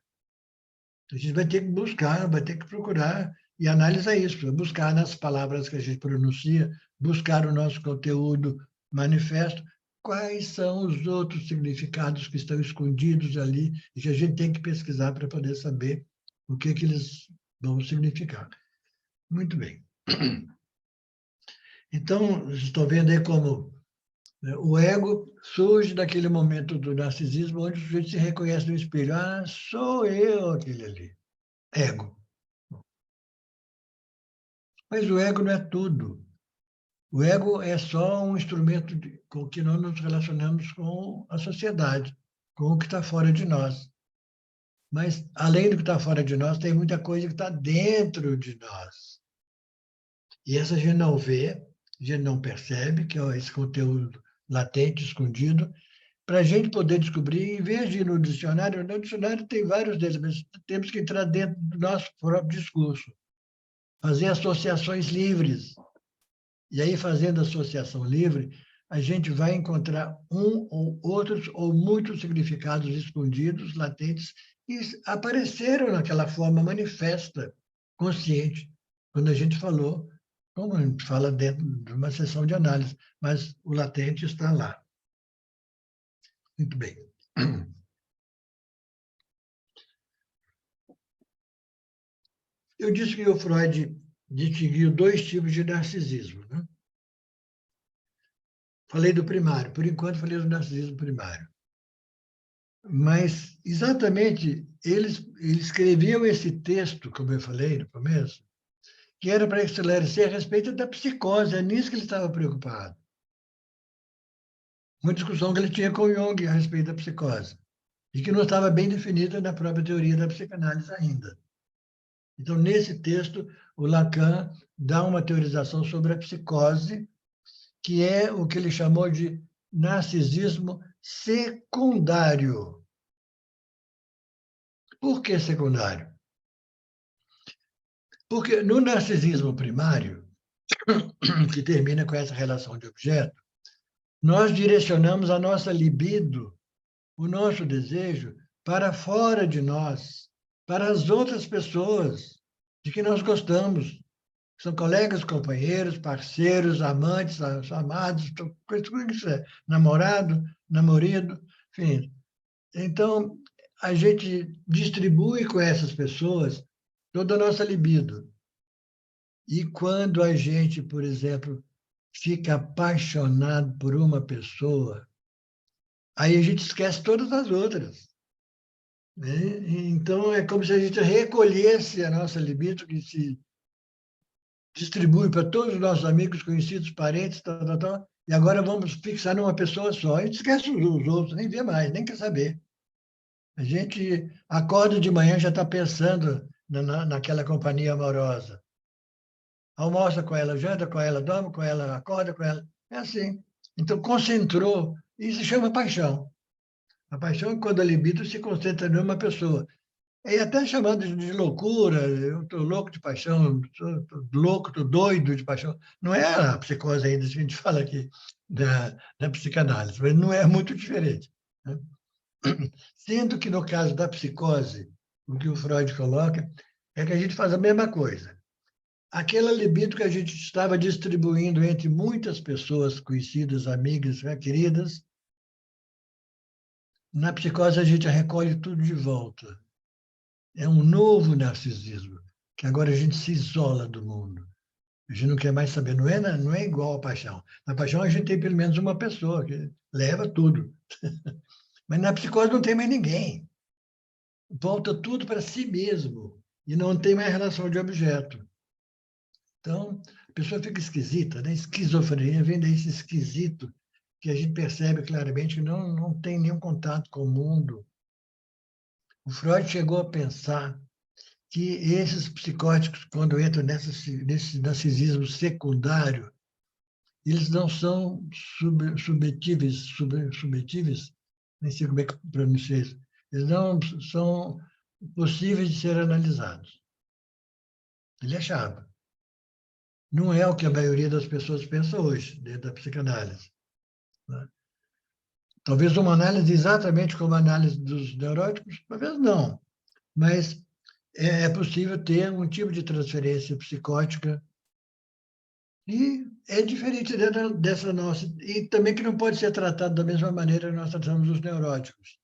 A gente vai ter que buscar, vai ter que procurar e analisar isso, buscar nas palavras que a gente pronuncia, buscar o nosso conteúdo manifesto, quais são os outros significados que estão escondidos ali e que a gente tem que pesquisar para poder saber o que eles vão significar. Muito bem. Então, estou vendo aí como o ego surge daquele momento do narcisismo onde o sujeito se reconhece no espelho. Ah, sou eu aquele ali. Ego. Mas o ego não é tudo. O ego é só um instrumento com que nós nos relacionamos com a sociedade, com o que está fora de nós. Mas, além do que está fora de nós, tem muita coisa que está dentro de nós. E essa a gente não vê, a gente não percebe, que é esse conteúdo latente, escondido, para a gente poder descobrir, em vez de ir no dicionário tem vários deles, mas temos que entrar dentro do nosso próprio discurso, fazer associações livres. E aí, fazendo associação livre, a gente vai encontrar um ou outros ou muitos significados escondidos, latentes, que apareceram naquela forma manifesta, consciente, quando a gente falou, como a gente fala dentro de uma sessão de análise, mas o latente está lá. Muito bem. Eu disse que o Freud distinguiu dois tipos de narcisismo, né? Falei do primário, por enquanto falei do narcisismo primário. Mas, exatamente, eles escreviam esse texto, como eu falei no começo, que era para esclarecer a respeito da psicose, é nisso que ele estava preocupado. Uma discussão que ele tinha com Jung a respeito da psicose, e que não estava bem definida na própria teoria da psicanálise ainda. Então, nesse texto, o Lacan dá uma teorização sobre a psicose, que é o que ele chamou de narcisismo secundário. Por que secundário? Porque no narcisismo primário, que termina com essa relação de objeto, nós direcionamos a nossa libido, o nosso desejo, para fora de nós, para as outras pessoas de que nós gostamos. São colegas, companheiros, parceiros, amantes, amados, tudo isso é namorado, namorado, enfim. Então, a gente distribui com essas pessoas toda a nossa libido. E quando a gente, por exemplo, fica apaixonado por uma pessoa, aí a gente esquece todas as outras, né? Então, é como se a gente recolhesse a nossa libido, que se distribui para todos os nossos amigos, conhecidos, parentes, tal, tal, tal, e agora vamos fixar numa pessoa só. A gente esquece os outros, nem vê mais, nem quer saber. A gente acorda de manhã já está pensando naquela companhia amorosa. Almoça com ela, janta com ela, dorme com ela, acorda com ela. É assim. Então, concentrou. Isso se chama paixão. A paixão é quando a libido se concentra numa pessoa. É até chamado de loucura, eu estou louco de paixão, estou louco, estou doido de paixão. Não é a psicose ainda, que a gente fala aqui da psicanálise, mas não é muito diferente, né? Sendo que, no caso da psicose, o que o Freud coloca é que a gente faz a mesma coisa. Aquela libido que a gente estava distribuindo entre muitas pessoas conhecidas, amigas, né, queridas, na psicose a gente recolhe tudo de volta. É um novo narcisismo, que agora a gente se isola do mundo. A gente não quer mais saber, não é igual a paixão. Na paixão a gente tem pelo menos uma pessoa que leva tudo. Mas na psicose não tem mais ninguém. Volta tudo para si mesmo e não tem mais relação de objeto. Então, a pessoa fica esquisita, né? Esquizofrenia vem desse esquisito que a gente percebe claramente que não tem nenhum contato com o mundo. O Freud chegou a pensar que esses psicóticos, quando entram nesse narcisismo secundário, eles não são submetíveis, nem sei como é que pronuncia isso, eles não são possíveis de ser analisados. Ele achava. Não é o que a maioria das pessoas pensa hoje, dentro da psicanálise, né? Talvez uma análise exatamente como a análise dos neuróticos, talvez não, mas é possível ter um tipo de transferência psicótica e é diferente dessa nossa, e também que não pode ser tratado da mesma maneira que nós tratamos os neuróticos.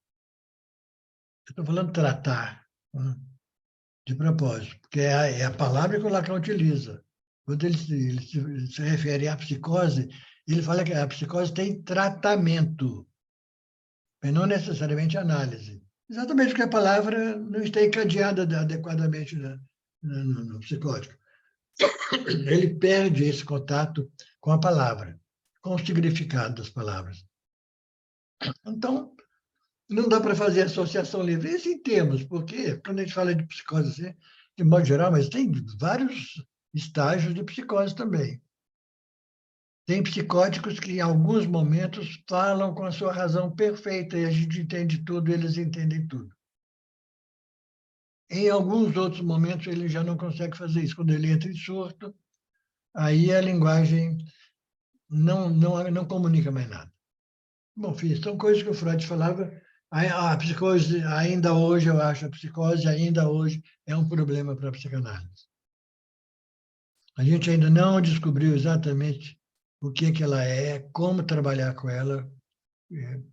Eu estou falando tratar, né, de propósito, porque é a palavra que o Lacan utiliza. Quando ele se refere à psicose, ele fala que a psicose tem tratamento, mas não necessariamente análise. Exatamente porque a palavra não está encadeada adequadamente no psicótico. Ele perde esse contato com a palavra, com o significado das palavras. Então, não dá para fazer associação livre. Isso em termos, porque quando a gente fala de psicose, assim, de modo geral, mas tem vários estágios de psicose também. Tem psicóticos que, em alguns momentos, falam com a sua razão perfeita e a gente entende tudo, eles entendem tudo. Em alguns outros momentos, ele já não consegue fazer isso. Quando ele entra em surto, aí a linguagem não comunica mais nada. Bom, filho, são coisas que o Freud falava. A psicose, ainda hoje, eu acho, a psicose ainda hoje é um problema para a psicanálise. A gente ainda não descobriu exatamente o que ela é, como trabalhar com ela,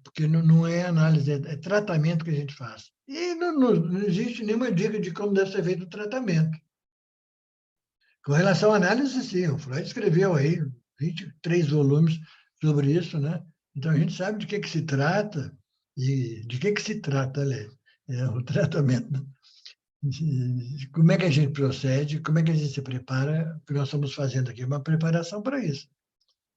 porque não é análise, é tratamento que a gente faz. E não existe nenhuma dica de como deve ser feito o tratamento. Com relação à análise, sim, o Freud escreveu aí 23 volumes sobre isso, né? Então, a gente sabe de que se trata e de que se trata, aliás, o tratamento. Como é que a gente procede, como é que a gente se prepara, o que nós estamos fazendo aqui, uma preparação para isso.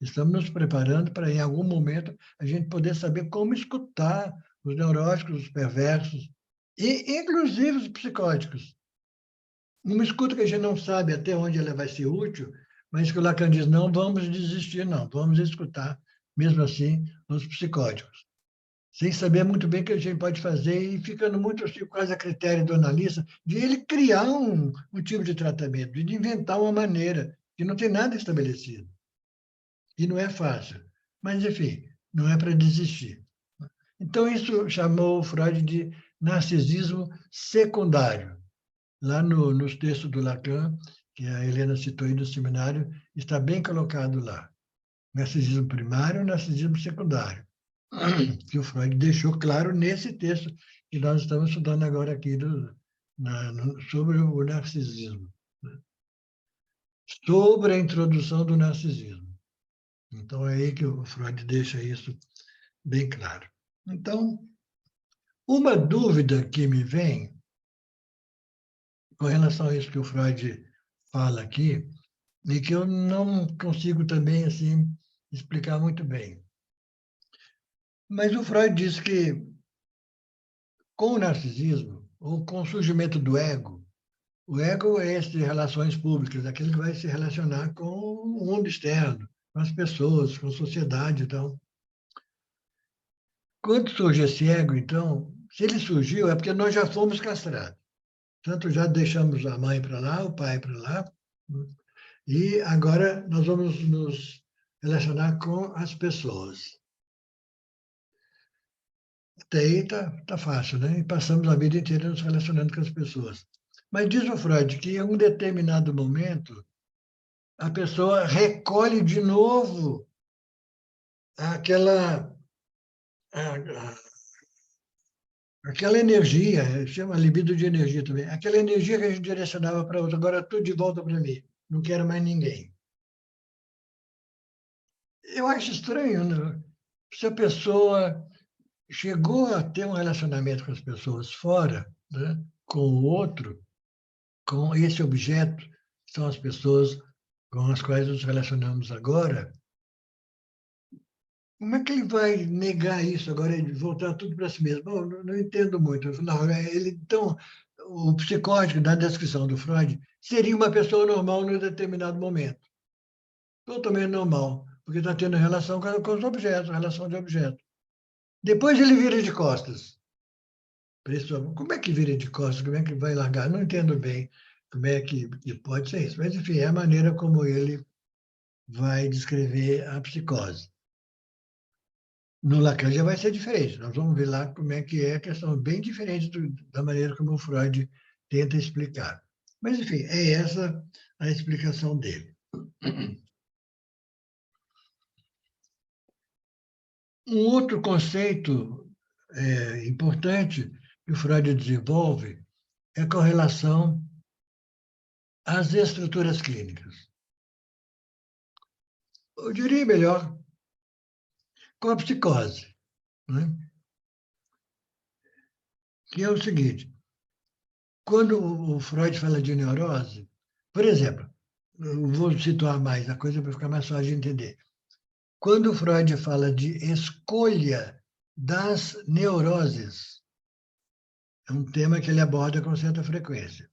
Estamos nos preparando para, em algum momento, a gente poder saber como escutar os neuróticos, os perversos, e inclusive os psicóticos. Uma escuta que a gente não sabe até onde ela vai ser útil, mas que o Lacan diz, não vamos desistir, não, vamos escutar, mesmo assim, os psicóticos. Sem saber muito bem o que a gente pode fazer e ficando muito assim, quase a critério do analista, de ele criar um tipo de tratamento, de inventar uma maneira, que não tem nada estabelecido. E não é fácil. Mas, enfim, não é para desistir. Então, isso chamou o Freud de narcisismo secundário. Lá nos textos do Lacan, que a Helena citou aí no seminário, está bem colocado lá. Narcisismo primário e narcisismo secundário, que o Freud deixou claro nesse texto que nós estamos estudando agora aqui sobre o narcisismo, né? Sobre a introdução do narcisismo. Então, é aí que o Freud deixa isso bem claro. Então, uma dúvida que me vem com relação a isso que o Freud fala aqui, e que eu não consigo também assim explicar muito bem. Mas o Freud diz que com o narcisismo, ou com o surgimento do ego, o ego é esse de relações públicas, aquele que vai se relacionar com o mundo externo, com as pessoas, com a sociedade e tal. Quando surge esse ego, então, se ele surgiu, é porque nós já fomos castrados. Tanto já deixamos a mãe para lá, o pai para lá, e agora nós vamos nos relacionar com as pessoas. Até aí tá fácil, né? E passamos a vida inteira nos relacionando com as pessoas. Mas diz o Freud que em um determinado momento a pessoa recolhe de novo aquela, aquela energia, chama libido de energia também, aquela energia que a gente direcionava para outra, agora tudo de volta para mim, não quero mais ninguém. Eu acho estranho, né? Se a pessoa chegou a ter um relacionamento com as pessoas fora, né, com o outro, com esse objeto, que são as pessoas com as quais nos relacionamos agora, Como é que ele vai negar isso agora e voltar tudo para si mesmo? Bom, não entendo muito. Não, então, o psicótico, na descrição do Freud, seria uma pessoa normal num determinado momento. Totalmente normal, porque está tendo relação com os objetos, relação de objeto. Depois ele vira de costas. Como é que vira de costas? Como é que vai largar? Não entendo bem como é que pode ser isso. Mas, enfim, é a maneira como ele vai descrever a psicose. No Lacan já vai ser diferente. Nós vamos ver lá como é que é a questão, bem diferente da maneira como o Freud tenta explicar. Mas, enfim, é essa a explicação dele. Um outro conceito importante que o Freud desenvolve é com relação às estruturas clínicas. Eu diria melhor, com a psicose, né? Que é o seguinte, quando o Freud fala de neurose, por exemplo, eu vou situar mais a coisa para ficar mais fácil de entender. Quando o Freud fala de escolha das neuroses, é um tema que ele aborda com certa frequência.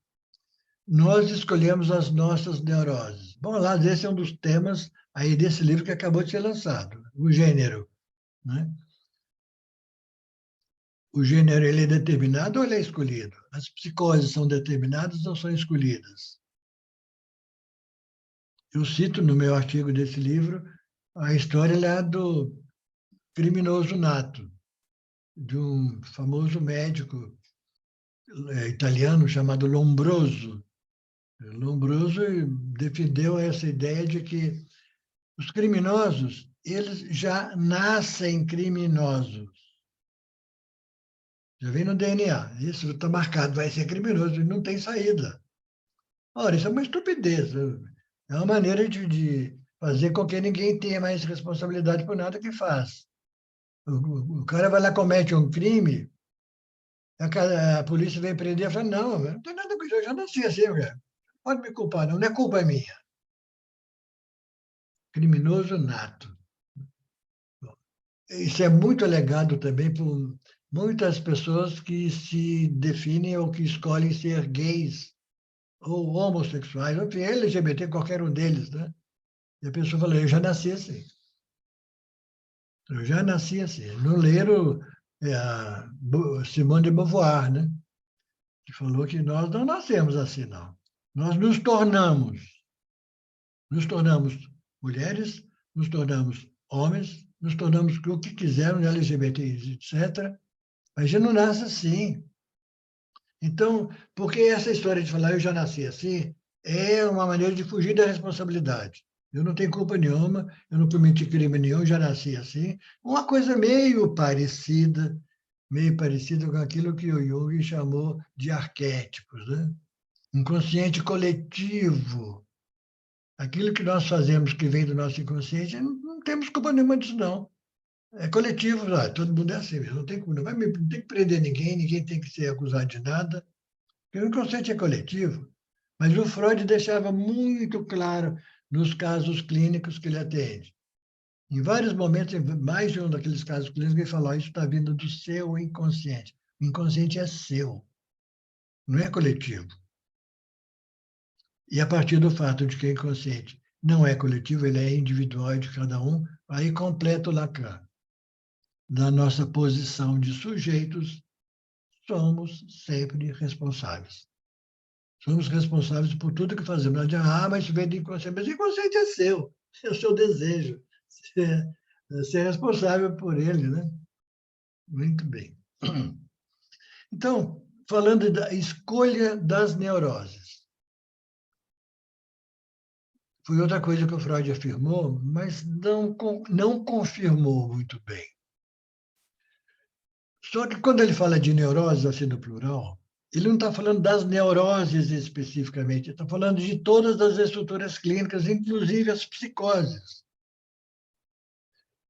Nós escolhemos as nossas neuroses. Bom, lá, esse é um dos temas aí desse livro que acabou de ser lançado, o gênero, né? O gênero ele é determinado ou ele é escolhido? As psicoses são determinadas ou são escolhidas? Eu cito no meu artigo desse livro a história lá do criminoso nato, de um famoso médico italiano chamado Lombroso. Lombroso defendeu essa ideia de que os criminosos eles já nascem criminosos. Já vem no DNA. Isso está marcado, vai ser criminoso, e não tem saída. Ora, isso é uma estupidez. É uma maneira de fazer com que ninguém tenha mais responsabilidade por nada que faz. O cara vai lá, comete um crime, a polícia vem prender e fala, não tem nada com isso, eu já nasci assim, cara. Pode me culpar, não é culpa minha. Criminoso nato. Isso é muito alegado também por muitas pessoas que se definem ou que escolhem ser gays ou homossexuais, enfim, LGBT, qualquer um deles, né? E a pessoa fala, eu já nasci assim. Eu já nasci assim. Não leram a Simone de Beauvoir, né? Que falou que nós não nascemos assim, não. Nós nos tornamos mulheres, nos tornamos homens, nos tornamos o que quisermos, LGBT, etc. Mas a gente não nasce assim. Então, porque essa história de falar eu já nasci assim é uma maneira de fugir da responsabilidade. Eu não tenho culpa nenhuma, eu não cometi crime nenhum, já nasci assim. Uma coisa meio parecida com aquilo que o Jung chamou de arquétipos, né? Inconsciente coletivo. Aquilo que nós fazemos que vem do nosso inconsciente, não temos culpa nenhuma disso, não. É coletivo, todo mundo é assim mesmo, não tem, não tem que prender ninguém, ninguém tem que ser acusado de nada. Porque o inconsciente é coletivo, mas o Freud deixava muito claro nos casos clínicos que ele atende. Em vários momentos, em mais de um daqueles casos clínicos, ele falou: isso está vindo do seu inconsciente. O inconsciente é seu, não é coletivo. E a partir do fato de que o inconsciente não é coletivo, ele é individual de cada um, aí completa o Lacan. Da nossa posição de sujeitos, somos sempre responsáveis. Somos responsáveis por tudo que fazemos. Não adianta, mas isso vem do inconsciente. Mas o inconsciente é seu, é o seu desejo. Você é responsável por ele, né? Muito bem. Então, falando da escolha das neuroses. Foi outra coisa que o Freud afirmou, mas não confirmou muito bem. Só que quando ele fala de neurose, assim no plural, ele não está falando das neuroses especificamente, ele está falando de todas as estruturas clínicas, inclusive as psicoses.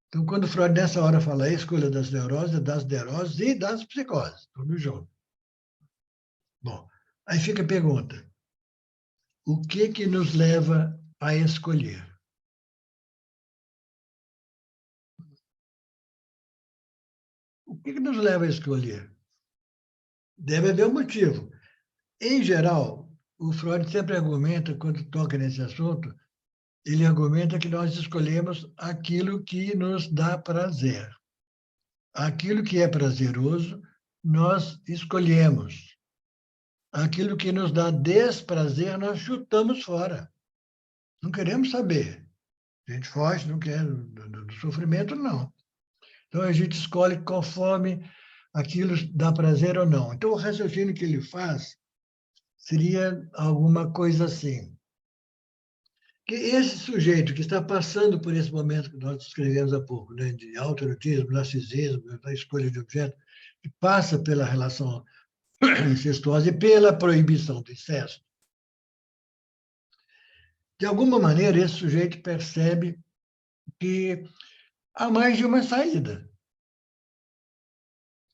Então, quando Freud, nessa hora, fala a escolha das neuroses e das psicoses, tudo junto. Bom, aí fica a pergunta: o que nos leva a escolher? que nos leva a escolher? Deve haver um motivo. Em geral, o Freud sempre argumenta, quando toca nesse assunto, ele argumenta que nós escolhemos aquilo que nos dá prazer. Aquilo que é prazeroso, nós escolhemos. Aquilo que nos dá desprazer, nós chutamos fora. Não queremos saber. A gente foge, não quer do sofrimento, não. Então, a gente escolhe conforme aquilo dá prazer ou não. Então, o raciocínio que ele faz seria alguma coisa assim. Que esse sujeito que está passando por esse momento que nós descrevemos há pouco, né, de autoerotismo, narcisismo, da escolha de objeto, que passa pela relação incestuosa e pela proibição do incesto, de alguma maneira, esse sujeito percebe que há mais de uma saída.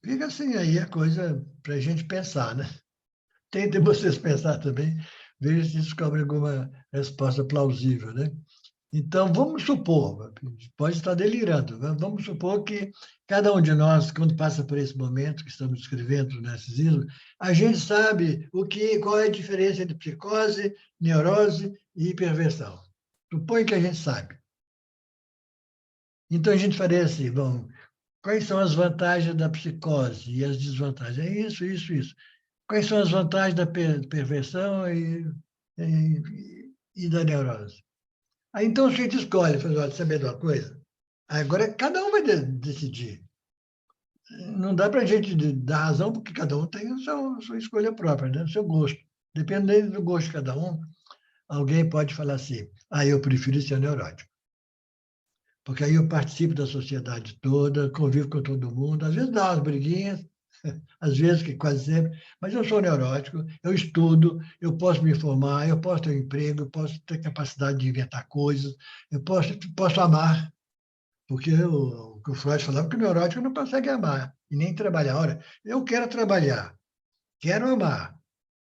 Fica assim aí a coisa para a gente pensar, né? Tentem vocês pensar também, vejam se descobrem alguma resposta plausível, né? Então, vamos supor, pode estar delirando, vamos supor que cada um de nós, quando passa por esse momento que estamos descrevendo o narcisismo, a gente sabe qual é a diferença entre psicose, neurose e perversão. Supõe que a gente sabe. Então, a gente faria assim, bom, quais são as vantagens da psicose e as desvantagens? É isso, isso, isso. Quais são as vantagens da perversão e da neurose? Aí, então, a gente escolhe, faz, olha, saber de uma coisa? Agora, cada um vai decidir. Não dá para a gente dar razão, porque cada um tem a sua escolha própria, né? O seu gosto. Dependendo do gosto de cada um, alguém pode falar assim, eu prefiro ser neurótico. Porque aí eu participo da sociedade toda, convivo com todo mundo, às vezes dá umas briguinhas, às vezes, que quase sempre, mas eu sou neurótico, eu estudo, eu posso me formar, eu posso ter um emprego, eu posso ter capacidade de inventar coisas, eu posso amar, porque o que o Freud falava que o neurótico não consegue amar e nem trabalhar. Ora, eu quero trabalhar, quero amar,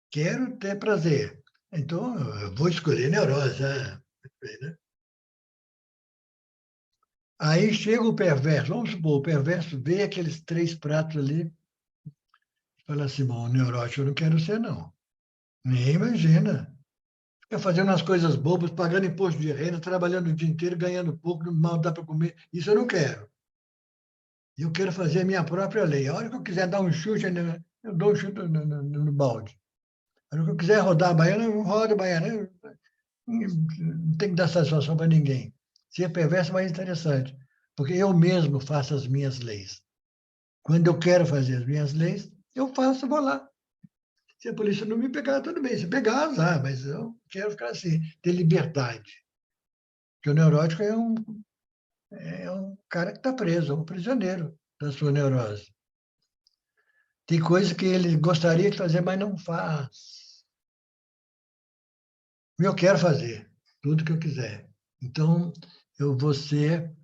quero ter prazer, então eu vou escolher neurose, né? Aí chega o perverso, vamos supor, o perverso vê aqueles 3 pratos ali, fala assim, bom, neurótico eu não quero ser, não. Nem imagina. Fica fazendo as coisas bobas, pagando imposto de renda, trabalhando o dia inteiro, ganhando pouco, mal dá para comer. Isso eu não quero. Eu quero fazer a minha própria lei. A hora que eu quiser dar um chute, eu dou um chute no balde. A hora que eu quiser rodar a baiana, eu rodo a baiana. Não tem que dar satisfação para ninguém. Ser perverso é mais interessante, porque eu mesmo faço as minhas leis. Quando eu quero fazer as minhas leis, eu faço, vou lá. Se a polícia não me pegar, tudo bem. Se pegar, azar, mas eu quero ficar assim, ter liberdade. Porque o neurótico é um cara que está preso, é um prisioneiro da sua neurose. Tem coisa que ele gostaria de fazer, mas não faz. Eu quero fazer tudo que eu quiser. Então, eu vou ser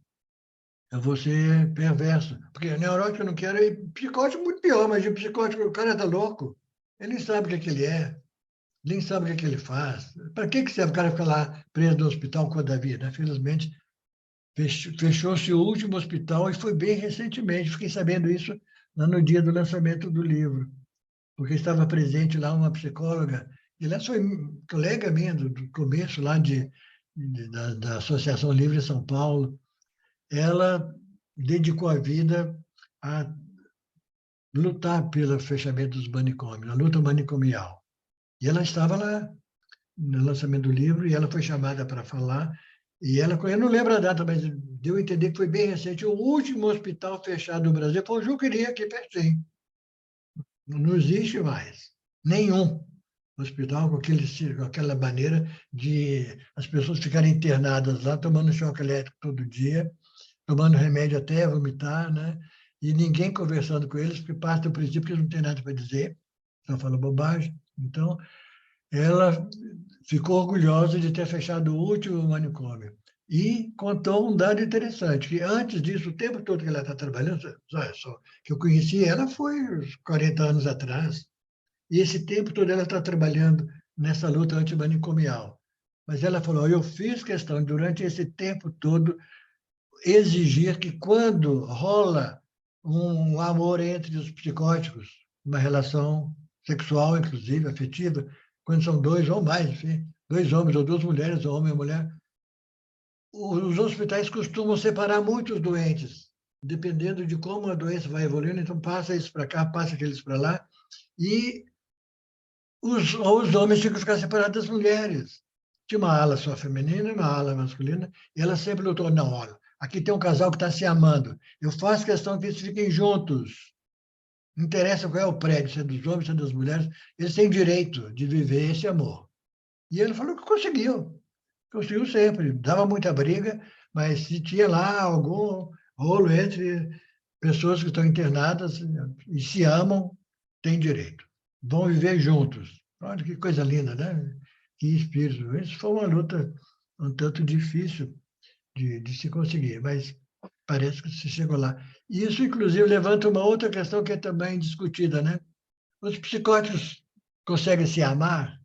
perverso. Porque neurótico eu não quero, e psicótico muito pior, mas o psicótico, o cara está louco. Ele nem sabe o que ele é, nem sabe o que ele faz. Para que serve o cara ficar lá preso no hospital com a da vida? Infelizmente, fechou-se o último hospital e foi bem recentemente. Fiquei sabendo isso lá no dia do lançamento do livro, porque estava presente lá uma psicóloga, e ela foi colega minha do começo lá da Associação Livre de São Paulo. Ela dedicou a vida a lutar pelo fechamento dos manicômios, a luta manicomial. E ela estava lá no lançamento do livro e ela foi chamada para falar. E ela, eu não lembro a data, mas deu a entender que foi bem recente. O último hospital fechado no Brasil foi o Juqueri, aqui pertinho. Não existe mais nenhum hospital com aquela maneira de as pessoas ficarem internadas lá, tomando choque elétrico todo dia, tomando remédio até vomitar, né? E ninguém conversando com eles, porque parte do princípio que eles não têm nada para dizer, só falam bobagem. Então, ela ficou orgulhosa de ter fechado o último manicômio. E contou um dado interessante, que antes disso, o tempo todo que ela está trabalhando, olha só, que eu conheci ela foi uns 40 anos atrás, e esse tempo todo ela está trabalhando nessa luta antimanicomial. Mas ela falou, eu fiz questão, durante esse tempo todo, exigir que quando rola um amor entre os psicóticos, uma relação sexual, inclusive, afetiva, quando são dois ou mais, enfim, dois homens ou duas mulheres, ou homem e mulher. Os hospitais costumam separar muitos doentes, dependendo de como a doença vai evoluindo, então passa isso para cá, passa aqueles para lá, e os homens tinham que ficar separados das mulheres. Tinha uma ala só feminina e uma ala masculina, e ela sempre lutou, não, olha, aqui tem um casal que está se amando, eu faço questão que eles fiquem juntos. Não interessa qual é o prédio, se é dos homens, se é das mulheres, eles têm direito de viver esse amor. E ele falou que conseguiu sempre, dava muita briga, mas se tinha lá algum rolo entre pessoas que estão internadas e se amam, têm direito. Vão viver juntos. Olha que coisa linda, né? Que espírito. Isso foi uma luta um tanto difícil de se conseguir, mas parece que se chegou lá. E isso, inclusive, levanta uma outra questão que é também discutida, né? Os psicóticos conseguem se amar?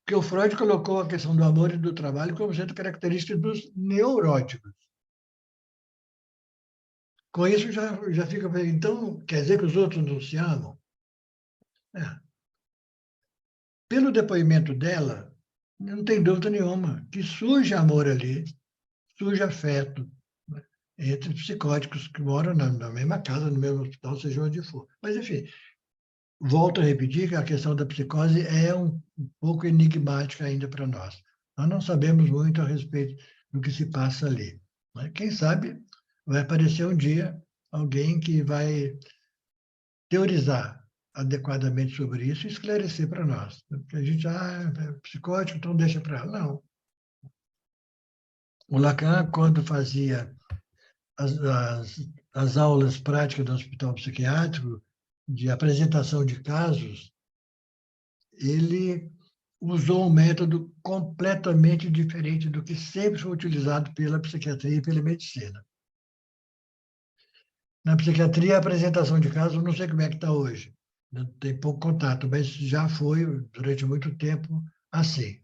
Porque o Freud colocou a questão do amor e do trabalho como sendo característica dos neuróticos. Com isso, já fica... Então, quer dizer que os outros não se amam? É. Pelo depoimento dela, não tem dúvida nenhuma que surge amor ali, surge afeto, né, entre psicóticos que moram na mesma casa, no mesmo hospital, seja onde for. Mas, enfim, volto a repetir que a questão da psicose é um pouco enigmática ainda para nós. Nós não sabemos muito a respeito do que se passa ali. Mas, quem sabe vai aparecer um dia alguém que vai teorizar adequadamente sobre isso e esclarecer para nós. Porque a gente, é psicótico, então deixa para lá. Não. O Lacan, quando fazia as aulas práticas do hospital psiquiátrico, de apresentação de casos, ele usou um método completamente diferente do que sempre foi utilizado pela psiquiatria e pela medicina. Na psiquiatria, a apresentação de casos, não sei como é que está hoje, tem pouco contato, mas já foi, durante muito tempo, assim.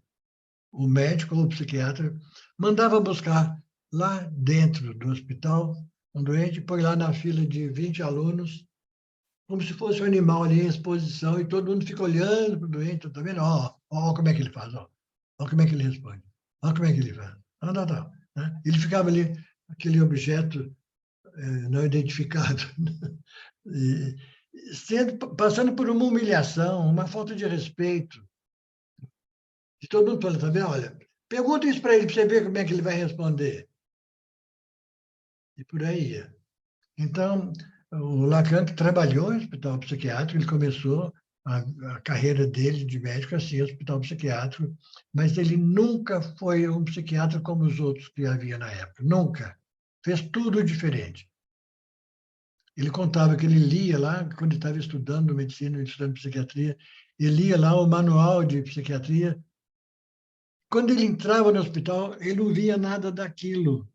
O médico ou o psiquiatra mandava buscar lá dentro do hospital um doente, põe lá na fila de 20 alunos, como se fosse um animal ali em exposição, e todo mundo fica olhando para o doente, tá vendo? Ó, como é que ele faz, ó como é que ele responde, ó como é que ele faz. Não. Né? Ele ficava ali, aquele objeto não identificado, e passando por uma humilhação, uma falta de respeito. E todo mundo fala, tá vendo? Olha, pergunta isso para ele, para você ver como é que ele vai responder. E por aí ia. Então, o Lacan trabalhou em hospital psiquiátrico, ele começou a carreira dele de médico assim, hospital psiquiátrico, mas ele nunca foi um psiquiatra como os outros que havia na época, nunca. Fez tudo diferente. Ele contava que ele lia lá, quando estava estudando medicina, estudando psiquiatria, ele lia lá o manual de psiquiatria. Quando ele entrava no hospital, ele não via nada daquilo.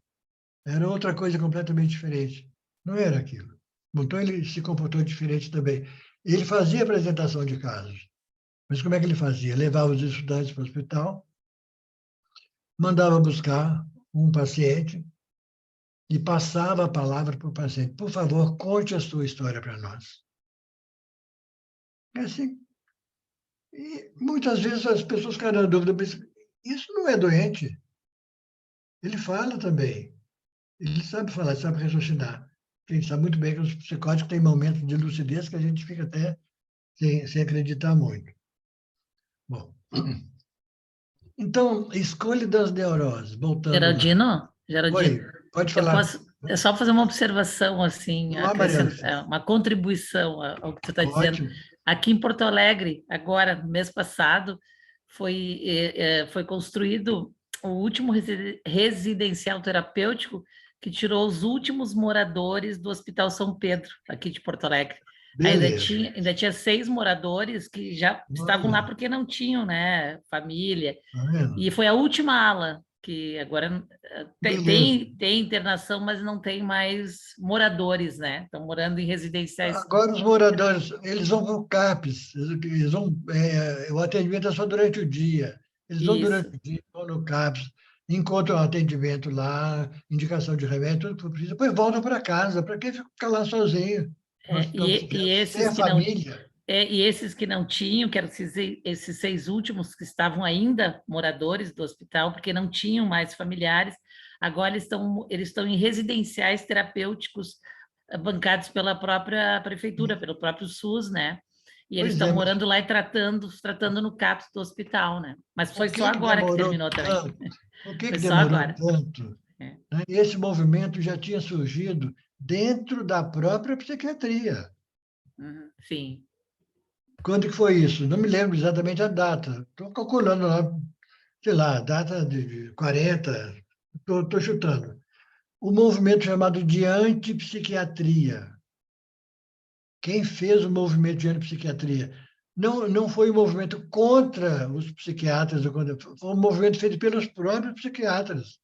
Era outra coisa completamente diferente. Não era aquilo. Então, ele se comportou diferente também. Ele fazia apresentação de casos. Mas como é que ele fazia? Levava os estudantes para o hospital, mandava buscar um paciente e passava a palavra para o paciente. Por favor, conte a sua história para nós. É assim. E muitas vezes as pessoas ficam na dúvida, mas isso não é doente. Ele fala também. Ele sabe falar, sabe raciocinar. A gente sabe muito bem que os psicóticos têm momentos de lucidez que a gente fica até sem acreditar muito. Bom, então, escolha das neuroses, voltando lá. Geraldino, Oi, pode eu falar. posso é só fazer uma observação, assim, Mariana. uma contribuição ao que tu está dizendo. Ótimo. Aqui em Porto Alegre, agora, no mês passado, foi construído o último residencial terapêutico que tirou os últimos moradores do Hospital São Pedro, aqui de Porto Alegre. Beleza. Ainda tinha 6 moradores que já estavam lá porque não tinham, né, família. Tá vendo? E foi a última ala, que agora tem internação, mas não tem mais moradores, né? Estão morando em residenciais. Agora os moradores, eles vão para o CAPS, o atendimento é só durante o dia. Eles vão durante o dia, vão no CAPS. encontram atendimento lá, indicação de remédio, tudo que for preciso, depois voltam para casa. Para que ficar lá sozinho no hospital psiquiátrico? Sem a família. E esses que não tinham, que eram esses 6 últimos que estavam ainda moradores do hospital, porque não tinham mais familiares, agora eles estão em residenciais terapêuticos bancados pela própria prefeitura, pelo próprio SUS, né? E eles estão morando lá e tratando no CAPS do hospital, né? Mas foi só agora que terminou também. Por que demorou tanto? É. Esse movimento já tinha surgido dentro da própria psiquiatria. Sim. Quando que foi isso? Não me lembro exatamente a data. Estou calculando lá, sei lá, a data de 40, estou chutando. O movimento chamado de antipsiquiatria. Quem fez o movimento de antipsiquiatria? Não foi um movimento contra os psiquiatras, foi um movimento feito pelos próprios psiquiatras,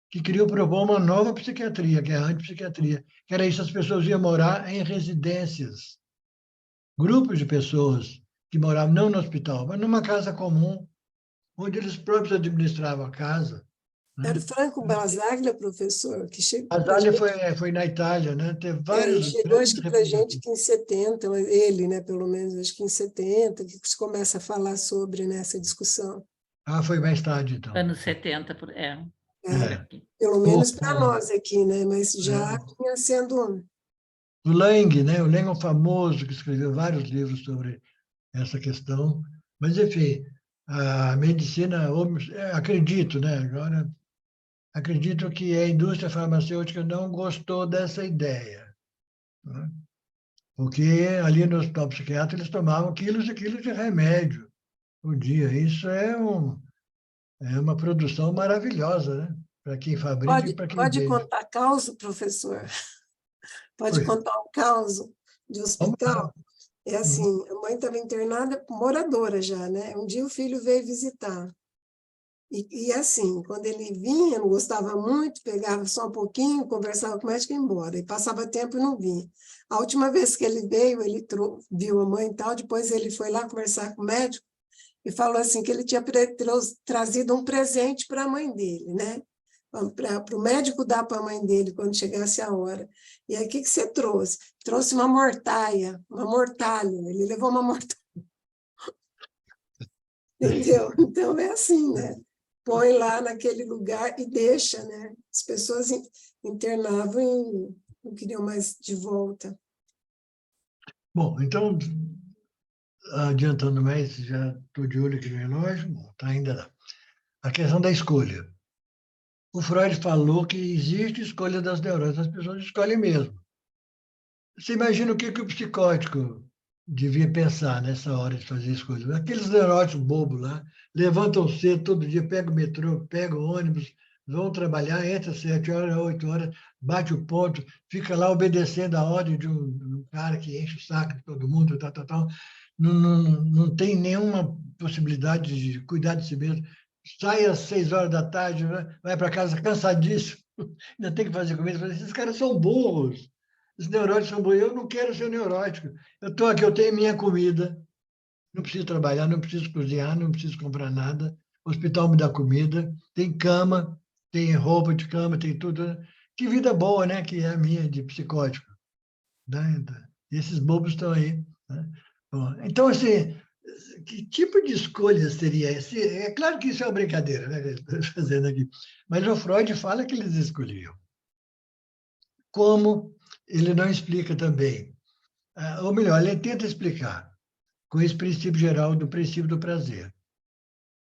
que queriam propor uma nova psiquiatria, que é a antipsiquiatria, que era isso, as pessoas iam morar em residências, grupos de pessoas que moravam não no hospital, mas numa casa comum, onde eles próprios administravam a casa. Né? Era o Franco Basaglia, professor, que chegou. Basaglia foi na Itália, né? Teve vários. Ele chegou, acho que para a gente que em 70, ele, né, pelo menos, acho que em 70, que se começa a falar sobre nessa discussão. Ah, foi mais tarde, então. Anos 70, Pelo menos para nós aqui, né? Mas já vinha sendo. O Lang, né? O Lang é um famoso que escreveu vários livros sobre essa questão. Mas, enfim, a medicina, acredito, né? Agora, acredito que a indústria farmacêutica não gostou dessa ideia. Né? Porque ali no hospital psiquiátrico eles tomavam quilos e quilos de remédio por dia. Isso é uma produção maravilhosa, né? Para quem fabrica e para quem Pode vende. contar caos, professor? Pode contar um caos de hospital? É assim, a mãe estava internada, moradora já, né? Um dia o filho veio visitar. E assim, quando ele vinha, não gostava muito, pegava só um pouquinho, conversava com o médico e ia embora. E passava tempo e não vinha. A última vez que ele veio, ele viu a mãe e tal, depois ele foi lá conversar com o médico e falou assim que ele tinha trazido um presente para a mãe dele, né? Para o médico dar para a mãe dele quando chegasse a hora. E aí, o que você trouxe? Trouxe uma mortalha. Ele levou uma mortalha. Entendeu? Então, é assim, né? Põe lá naquele lugar e deixa, né? As pessoas internavam e não queriam mais de volta. Bom, então, adiantando mais, já estou de olho aqui no relógio, tá ainda não. A questão da escolha. O Freud falou que existe escolha das neuroses, as pessoas escolhem mesmo. Você imagina o que o psicótico devia pensar nessa hora de fazer escolha? Aqueles neuróticos bobos lá, levantam cedo todo dia, pegam o metrô, pegam o ônibus, vão trabalhar, entra às 7 horas, 8 horas, bate o ponto, fica lá obedecendo a ordem de um cara que enche o saco de todo mundo, tal. Não tem nenhuma possibilidade de cuidar de si mesmo. Sai às 6 horas da tarde, vai para casa cansadíssimo, ainda tem que fazer comida. Esses caras são burros. Os neuróticos são burros. Eu não quero ser neurótico. Eu estou aqui, eu tenho minha comida, não preciso trabalhar, não preciso cozinhar, não preciso comprar nada. O hospital me dá comida, tem cama, tem roupa de cama, tem tudo. Que vida boa, né? Que é a minha de psicótico. Né? E esses bobos estão aí. Né? Bom, então, assim, que tipo de escolha seria esse? É claro que isso é uma brincadeira, né? Que eu estou fazendo aqui. Mas o Freud fala que eles escolhiam. Como ele não explica também, ou melhor, ele tenta explicar com esse princípio geral do princípio do prazer.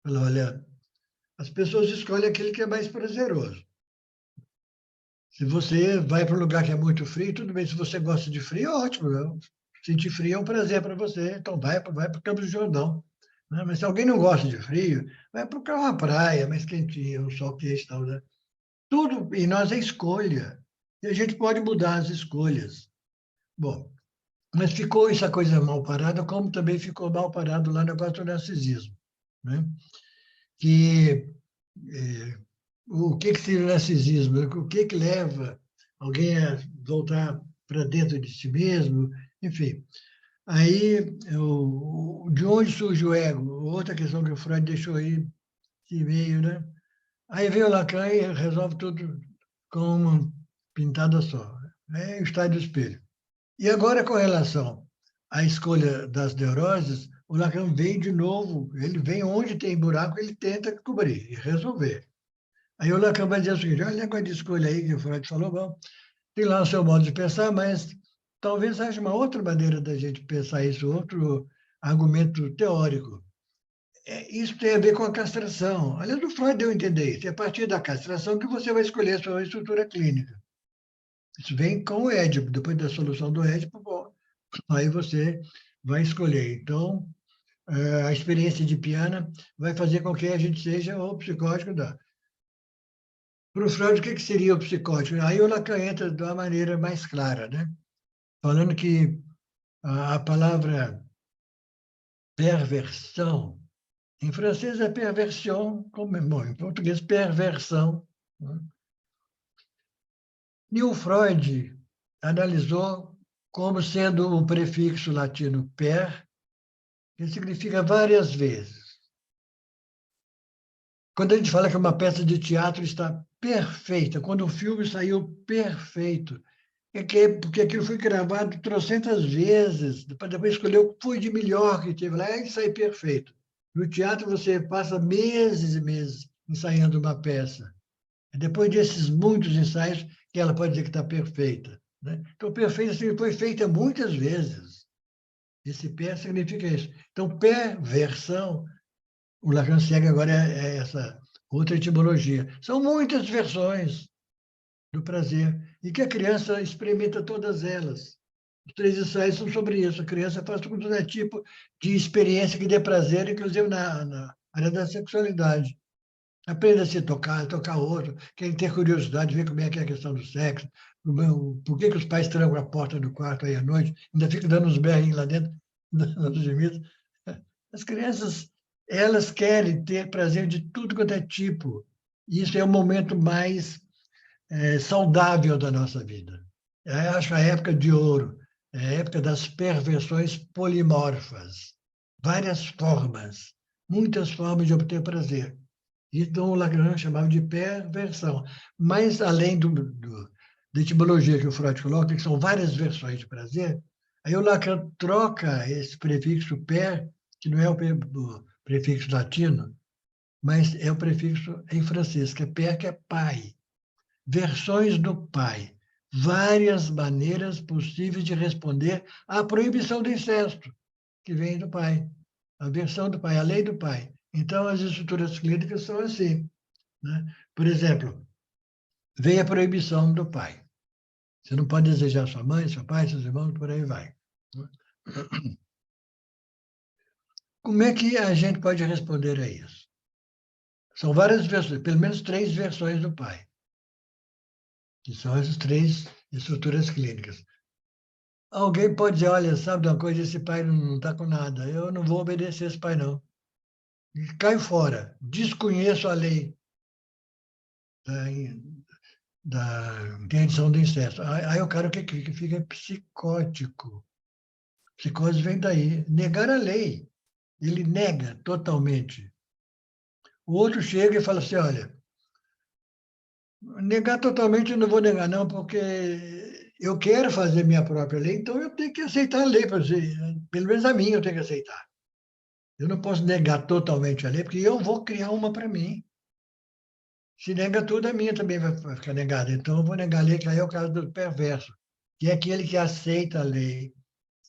Fala, olha, as pessoas escolhem aquele que é mais prazeroso. Se você vai para um lugar que é muito frio, tudo bem, se você gosta de frio, ótimo. Sentir frio é um prazer para você, então vai para o Campos do Jordão. Né? Mas se alguém não gosta de frio, vai para uma praia mais quentinha, um sol quente e tal. Né? Tudo em nós é escolha. E a gente pode mudar as escolhas. Bom, mas ficou essa coisa mal parada, como também ficou mal parado lá no negócio do narcisismo. Né? Que, o que seria o narcisismo? O que leva alguém a voltar para dentro de si mesmo? Enfim, aí, de onde surge o ego? Outra questão que o Freud deixou aí, que meio, né? Aí vem o Lacan e resolve tudo com uma pintada só. É o estado do espelho. E agora, com relação à escolha das neuroses, o Lacan vem de novo, ele vem onde tem buraco, ele tenta cobrir e resolver. Aí o Lacan vai dizer o seguinte, olha, negócio de escolha aí que o Freud falou, bom, tem lá o seu modo de pensar, mas talvez haja uma outra maneira da gente pensar isso, outro argumento teórico. Isso tem a ver com a castração. Aliás, o Freud deu a entender isso. É a partir da castração que você vai escolher a sua estrutura clínica. Isso vem com o Édipo. Depois da solução do Édipo, bom, aí você vai escolher. Então, a experiência de Piana vai fazer com que a gente seja o psicótico da. Para o Freud, o que seria o psicótico? Aí o Lacan entra de uma maneira mais clara, né? Falando que a palavra perversão, em francês é perversion, bom, em português perversão, né? E o Freud analisou como sendo o prefixo latino per, que significa várias vezes. Quando a gente fala que uma peça de teatro está perfeita, quando o filme saiu perfeito, porque aquilo foi gravado trocentas vezes, para depois escolher o que foi de melhor que teve lá, e sai perfeito. No teatro, você passa meses e meses ensaiando uma peça. E depois desses muitos ensaios, que ela pode dizer que está perfeita, né? Então, perfeita foi feita muitas vezes. Esse per significa isso. Então, perversão, o Lacan segue agora é essa outra etimologia. São muitas versões do prazer, e que a criança experimenta todas elas. Os 3 ensaios são sobre isso. A criança faz todo tipo de experiência que dê prazer, inclusive na área da sexualidade. Aprenda a se tocar, tocar outro, quem ter curiosidade, ver como é que é a questão do sexo, por que os pais trancam a porta do quarto aí à noite, ainda ficam dando uns berrinhos lá dentro, dando gemidos. As crianças, elas querem ter prazer de tudo quanto é tipo. Isso é o momento mais saudável da nossa vida. Eu acho a época de ouro, é a época das perversões polimorfas, várias formas, muitas formas de obter prazer. Então, o Lacan chamava de perversão. Mas, além da etimologia que o Freud coloca, que são várias versões de prazer, aí o Lacan troca esse prefixo per, que não é o prefixo latino, mas é o prefixo em francês, que é per, que é pai. Versões do pai. Várias maneiras possíveis de responder à proibição do incesto, que vem do pai. A versão do pai, a lei do pai. Então, as estruturas clínicas são assim, né? Por exemplo, vem a proibição do pai. Você não pode desejar sua mãe, seu pai, seus irmãos, por aí vai. Como é que a gente pode responder a isso? São várias versões, pelo menos 3 versões do pai, que são essas 3 estruturas clínicas. Alguém pode dizer, olha, sabe de uma coisa, esse pai não está com nada, eu não vou obedecer esse pai, não. E caio fora, desconheço a lei da interdição do incesto. Aí o cara que fica psicótico. Psicose vem daí, negar a lei. Ele nega totalmente. O outro chega e fala assim, olha, negar totalmente eu não vou negar não, porque eu quero fazer minha própria lei, então eu tenho que aceitar a lei, pelo menos a minha eu tenho que aceitar. Eu não posso negar totalmente a lei, porque eu vou criar uma para mim. Se nega tudo, a minha também vai ficar negada. Então, eu vou negar a lei, que aí é o caso do perverso, que é aquele que aceita a lei,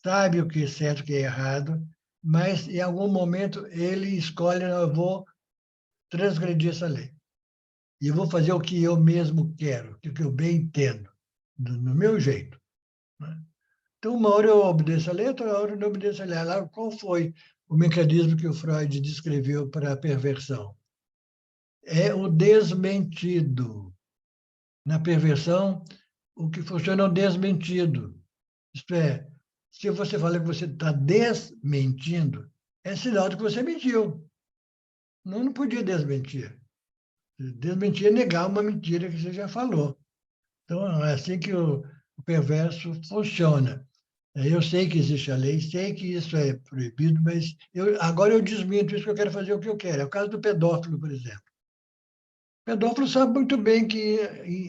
sabe o que é certo e o que é errado, mas em algum momento ele escolhe, eu vou transgredir essa lei. E eu vou fazer o que eu mesmo quero, o que eu bem entendo, do meu jeito, né? Então, uma hora eu obedeço a lei, outra hora eu não obedeço a lei. Lá, qual foi o mecanismo que o Freud descreveu para a perversão? É o desmentido. Na perversão, o que funciona é o desmentido. Isto é, se você fala que você está desmentindo, é sinal de que você mentiu. Não podia desmentir. Desmentir é negar uma mentira que você já falou. Então, é assim que o perverso funciona. Eu sei que existe a lei, sei que isso é proibido, mas agora eu desminto isso, que eu quero fazer o que eu quero. É o caso do pedófilo, por exemplo. Pedófilo sabe muito bem que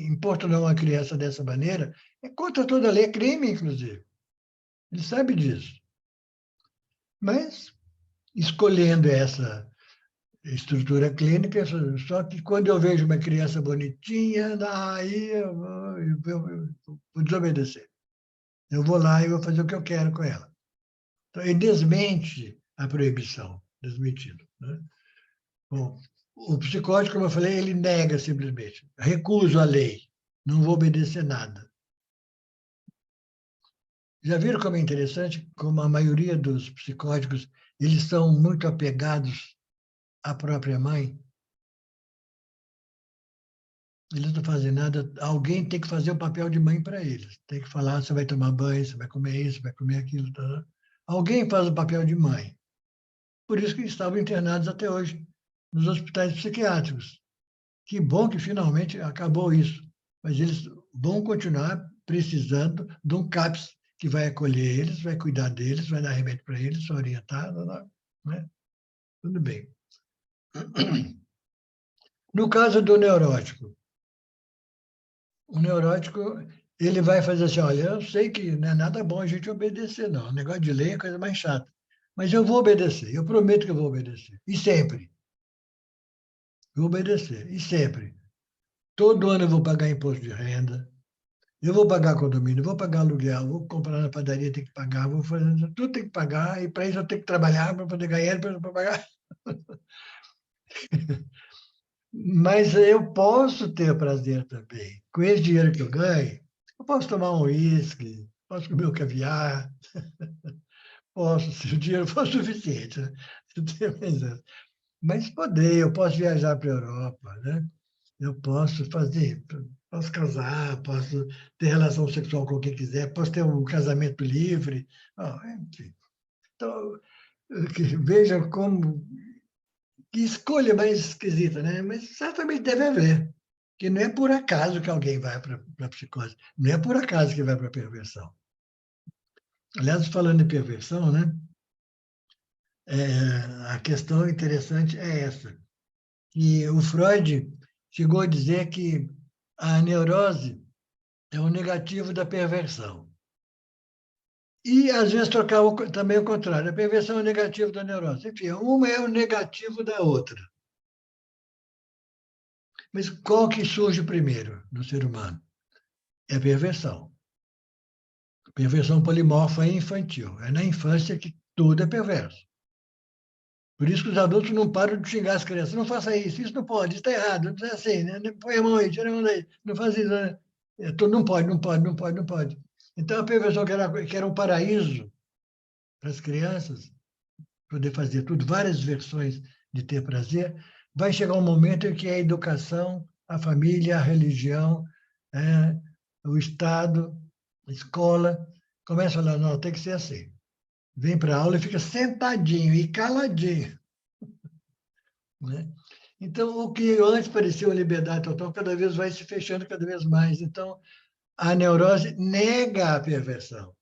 importunar uma criança dessa maneira é contra toda a lei, é crime, inclusive. Ele sabe disso. Mas, escolhendo essa estrutura clínica, só que quando eu vejo uma criança bonitinha, aí eu vou desobedecer. Eu vou lá e vou fazer o que eu quero com ela. Então, ele desmente a proibição, desmentido, né? Bom, o psicótico, como eu falei, ele nega simplesmente. Recuso a lei, não vou obedecer nada. Já viram como é interessante? Como a maioria dos psicóticos, eles são muito apegados à própria mãe. Eles não fazem nada. Alguém tem que fazer o papel de mãe para eles. Tem que falar, você vai tomar banho, você vai comer isso, vai comer aquilo. Tá? Alguém faz o papel de mãe. Por isso que estavam internados até hoje nos hospitais psiquiátricos. Que bom que finalmente acabou isso. Mas eles vão continuar precisando de um CAPS que vai acolher eles, vai cuidar deles, vai dar remédio para eles, orientar, né? Tudo bem. No caso do neurótico, o neurótico ele vai fazer assim, olha, eu sei que não é nada bom a gente obedecer, não. O negócio de lei é a coisa mais chata. Mas eu vou obedecer, eu prometo que eu vou obedecer. E sempre. Vou obedecer, e sempre. Todo ano eu vou pagar imposto de renda, eu vou pagar condomínio, vou pagar aluguel, vou comprar na padaria, tem que pagar, vou fazer, tudo tem que pagar, e para isso eu tenho que trabalhar para poder ganhar, para pagar. Mas eu posso ter prazer também. Com esse dinheiro que eu ganho, eu posso tomar um uísque, posso comer um caviar, posso, se o dinheiro for suficiente, né? Mas poder, eu posso viajar para a Europa, né? Eu posso fazer, posso casar, posso ter relação sexual com quem quiser, posso ter um casamento livre, enfim. Então, veja como que escolha mais esquisita, né? Mas certamente deve haver, que não é por acaso que alguém vai para a psicose, não é por acaso que vai para a perversão. Aliás, falando em perversão, né? A questão interessante é essa, que o Freud chegou a dizer que a neurose é o negativo da perversão. E, às vezes, trocar também o contrário. A perversão é o negativo da neurose. Enfim, uma é o negativo da outra. Mas qual que surge primeiro no ser humano? É a perversão. Perversão polimorfa e infantil. É na infância que tudo é perverso. Por isso que os adultos não param de xingar as crianças. Não faça isso não pode, isso está errado, não é assim, né? Põe a mão aí, tira a mão daí, não faz isso. Né? Não pode, não pode, não pode, não pode. Então, a perversão que era um paraíso para as crianças, poder fazer tudo, várias versões de ter prazer, vai chegar um momento em que a educação, a família, a religião, o Estado, a escola, começa a falar, não, tem que ser assim. Vem para a aula e fica sentadinho e caladinho. Né? Então, o que antes parecia uma liberdade total, cada vez vai se fechando cada vez mais. Então, a neurose nega a perversão.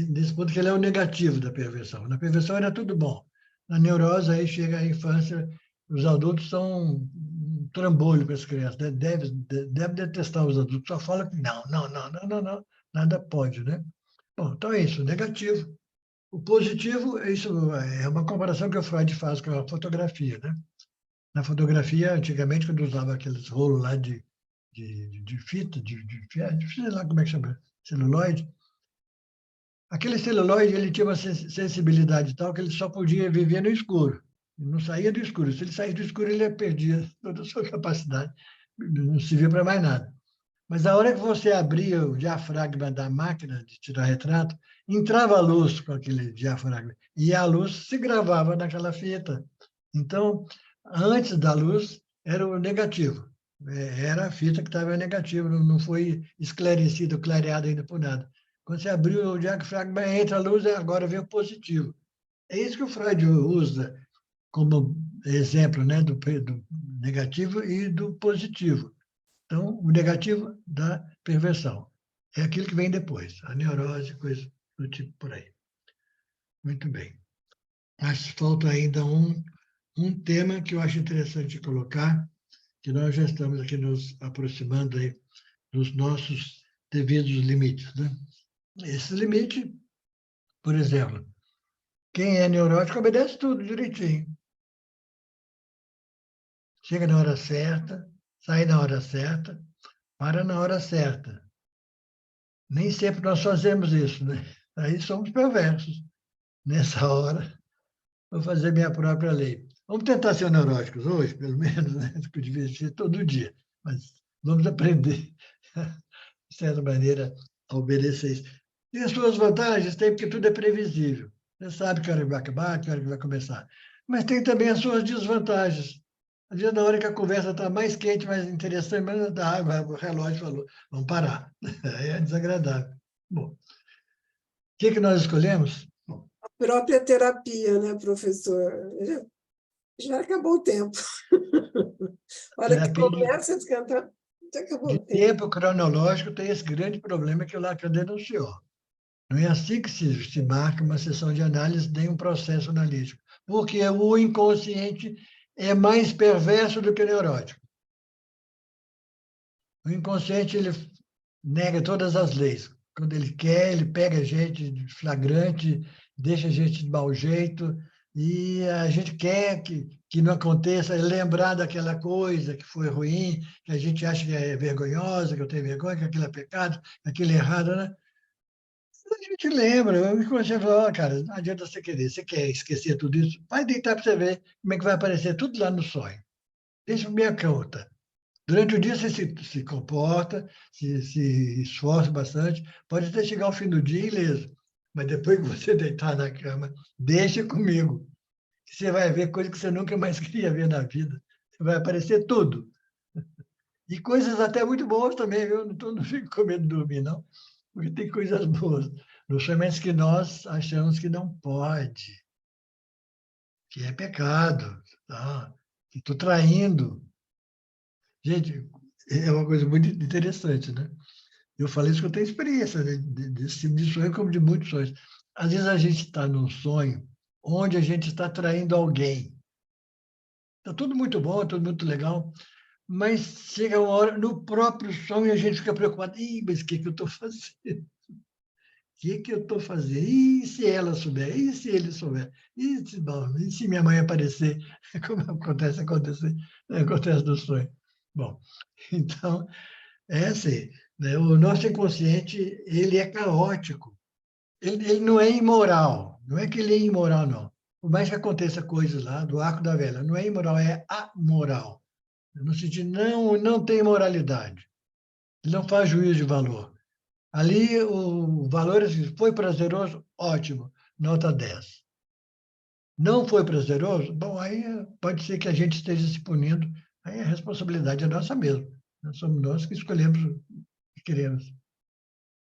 Nesse ponto que ele é o negativo da perversão. Na perversão era tudo bom. Na neurose, aí chega a infância, os adultos são um trambolho para as crianças. Deve detestar os adultos, só fala que não, nada pode, né? Bom, então é isso, negativo. O positivo, isso é uma comparação que o Freud faz com a fotografia, né? Na fotografia, antigamente, quando usava aqueles rolos lá de fita, sei lá como é que chama, celuloide, aquele celuloide ele tinha uma sensibilidade tal que ele só podia viver no escuro. Ele não saía do escuro. Se ele saísse do escuro, ele perdia toda a sua capacidade. Não servia para mais nada. Mas a hora que você abria o diafragma da máquina de tirar retrato, entrava a luz com aquele diafragma. E a luz se gravava naquela fita. Então, antes da luz, era o negativo. Era a fita que estava negativa, não foi esclarecida, clareada ainda por nada. Quando você abriu o diafragma, entra a luz, agora vem o positivo. É isso que o Freud usa como exemplo, né, do negativo e do positivo. Então, o negativo da perversão é aquilo que vem depois, a neurose, coisa do tipo por aí. Muito bem. Mas falta ainda um tema que eu acho interessante colocar, que nós já estamos aqui nos aproximando aí dos nossos devidos limites, né? Esse limite, por exemplo, quem é neurótico obedece tudo direitinho. Chega na hora certa, sai na hora certa, para na hora certa. Nem sempre nós fazemos isso, né? Aí somos perversos. Nessa hora, vou fazer minha própria lei. Vamos tentar ser neuróticos hoje, pelo menos, né? Que devia ser todo dia. Mas vamos aprender, de certa maneira, a obedecer isso. Tem as suas vantagens, tem, porque tudo é previsível. Você sabe que hora vai acabar, que hora que vai começar. Mas tem também as suas desvantagens. Às vezes, na hora que a conversa está mais quente, mais interessante, mas o relógio falou, vamos parar. Aí é desagradável. Bom, o que nós escolhemos? A própria terapia, né, professor? Já acabou o tempo. A hora que Terapia começa a descantar, já acabou de o tempo. tempo cronológico tem esse grande problema que o Lacan denunciou. Não é assim que se marca uma sessão de análise nem um processo analítico, porque o inconsciente é mais perverso do que o neurótico. O inconsciente ele nega todas as leis. Quando ele quer, ele pega a gente de flagrante, deixa a gente de mau jeito, e a gente quer que não aconteça, lembrar daquela coisa que foi ruim, que a gente acha que é vergonhosa, que eu tenho vergonha, que aquilo é pecado, que aquilo é errado, né? A gente lembra, o inconsciente fala, cara, não adianta você querer, você quer esquecer tudo isso, vai deitar para você ver como é que vai aparecer tudo lá no sonho. Deixa minha conta. Durante o dia você se comporta, se esforça bastante, pode até chegar ao fim do dia ileso, mas depois que você deitar na cama, deixa comigo, que você vai ver coisas que você nunca mais queria ver na vida. Vai aparecer tudo. E coisas até muito boas também, viu? Não fico com medo de dormir, não, porque tem coisas boas. Não somente que nós achamos que não pode, que é pecado, tá? Que estou traindo. Gente, é uma coisa muito interessante, né? Eu falei isso que eu tenho experiência, né? Desse tipo de sonho, como de muitos sonhos. Às vezes a gente está num sonho onde a gente está traindo alguém. Está tudo muito bom, tudo muito legal, mas chega uma hora, no próprio sonho, a gente fica preocupado. Ih, mas o que eu estou fazendo? O que eu estou fazendo? E se ela souber? E se ele souber? E se minha mãe aparecer? Como acontece no sonho. Bom, então, é assim, né? O nosso inconsciente, ele é caótico. Ele não é imoral. Não é que ele é imoral, não. Por mais que aconteça coisas lá do arco da velha, não é imoral, é amoral. No sentido, não tem moralidade. Ele não faz juízo de valor. Ali, o valor foi prazeroso, ótimo, nota 10. Não foi prazeroso? Bom, aí pode ser que a gente esteja se punindo, aí a responsabilidade é nossa mesmo. Somos nós que escolhemos o que queremos.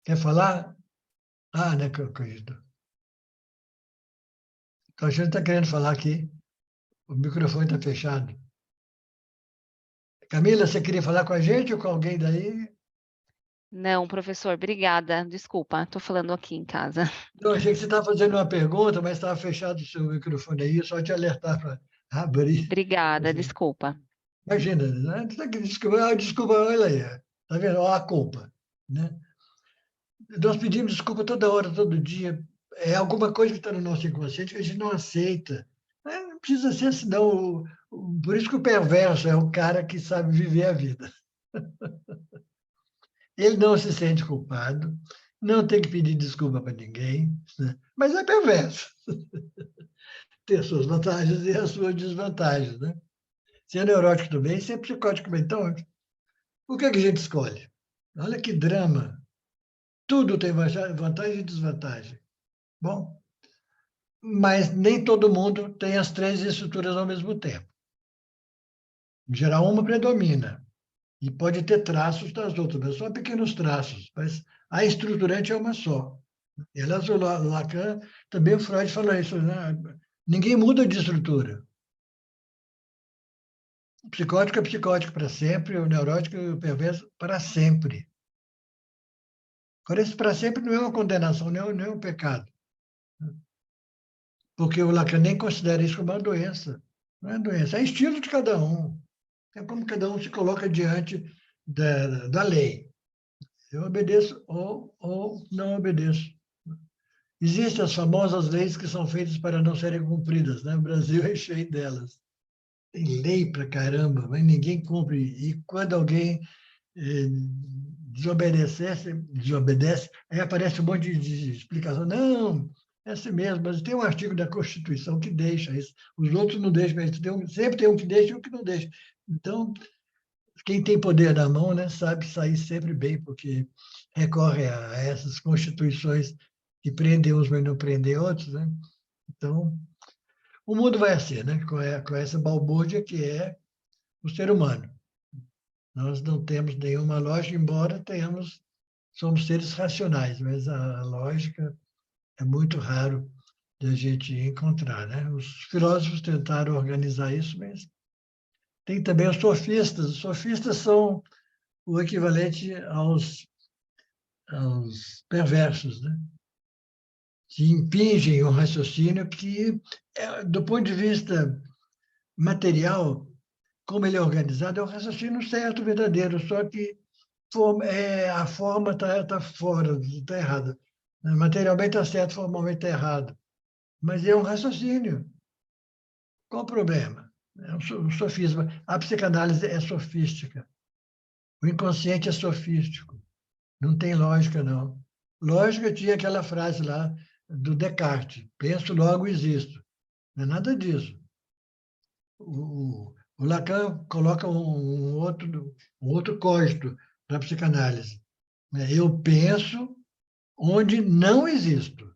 Quer falar? Ah, né, Cogito? Então, a gente está querendo falar aqui, o microfone está fechado. Camila, você queria falar com a gente ou com alguém daí? Não, professor, obrigada. Desculpa, estou falando aqui em casa. Eu achei que você estava fazendo uma pergunta, mas estava fechado o seu microfone aí, só te alertar para abrir. Obrigada, desculpa. Imagina, né? Desculpa, olha aí, tá vendo? Olha a culpa, né? Nós pedimos desculpa toda hora, todo dia. É alguma coisa que está no nosso inconsciente que a gente não aceita. Não precisa ser assim, não. Por isso que o perverso é o cara que sabe viver a vida. Ele não se sente culpado, não tem que pedir desculpa para ninguém, né? Mas é perverso. Tem as suas vantagens e as suas desvantagens, né? Se é neurótico também, se é psicótico também. Então, o que a gente escolhe? Olha que drama. Tudo tem vantagem e desvantagem. Bom, mas nem todo mundo tem as três estruturas ao mesmo tempo. Em geral, uma predomina e pode ter traços das outras, mas só pequenos traços. Mas a estruturante é uma só. E, aliás, o Lacan, também o Freud fala isso, né? Ninguém muda de estrutura. O psicótico é psicótico para sempre, o neurótico e o perverso para sempre. Agora, esse para sempre não é uma condenação, não é um pecado. Porque o Lacan nem considera isso como uma doença. Não é doença, é estilo de cada um. É como cada um se coloca diante da lei. Eu obedeço ou não obedeço. Existem as famosas leis que são feitas para não serem cumpridas, né? O Brasil é cheio delas. Tem lei para caramba, mas ninguém cumpre. E quando alguém desobedece, aí aparece um monte de explicação. Não, é assim mesmo, mas tem um artigo da Constituição que deixa isso. Os outros não deixam, mas sempre tem um que deixa e um que não deixa. Então, quem tem poder na mão, né, sabe sair sempre bem, porque recorre a essas constituições que prendem uns, mas não prendem outros, né? Então, o mundo vai assim, né? Com essa balbúrdia que é o ser humano. Nós não temos nenhuma lógica, embora somos seres racionais, mas a lógica é muito raro de a gente encontrar, né? Os filósofos tentaram organizar isso, mas tem também os sofistas. Os sofistas são o equivalente aos perversos, né? Que impingem um raciocínio que, do ponto de vista material, como ele é organizado, é um raciocínio certo, verdadeiro, só que a forma está fora, está errada. Materialmente está certo, formalmente está errado. Mas é um raciocínio. Qual o problema? É um sofisma. A psicanálise é sofística. O inconsciente é sofístico. Não tem lógica, não. Lógica tinha aquela frase lá do Descartes: penso, logo existo. Não é nada disso. O Lacan coloca um outro código para a psicanálise. Eu penso onde não existo.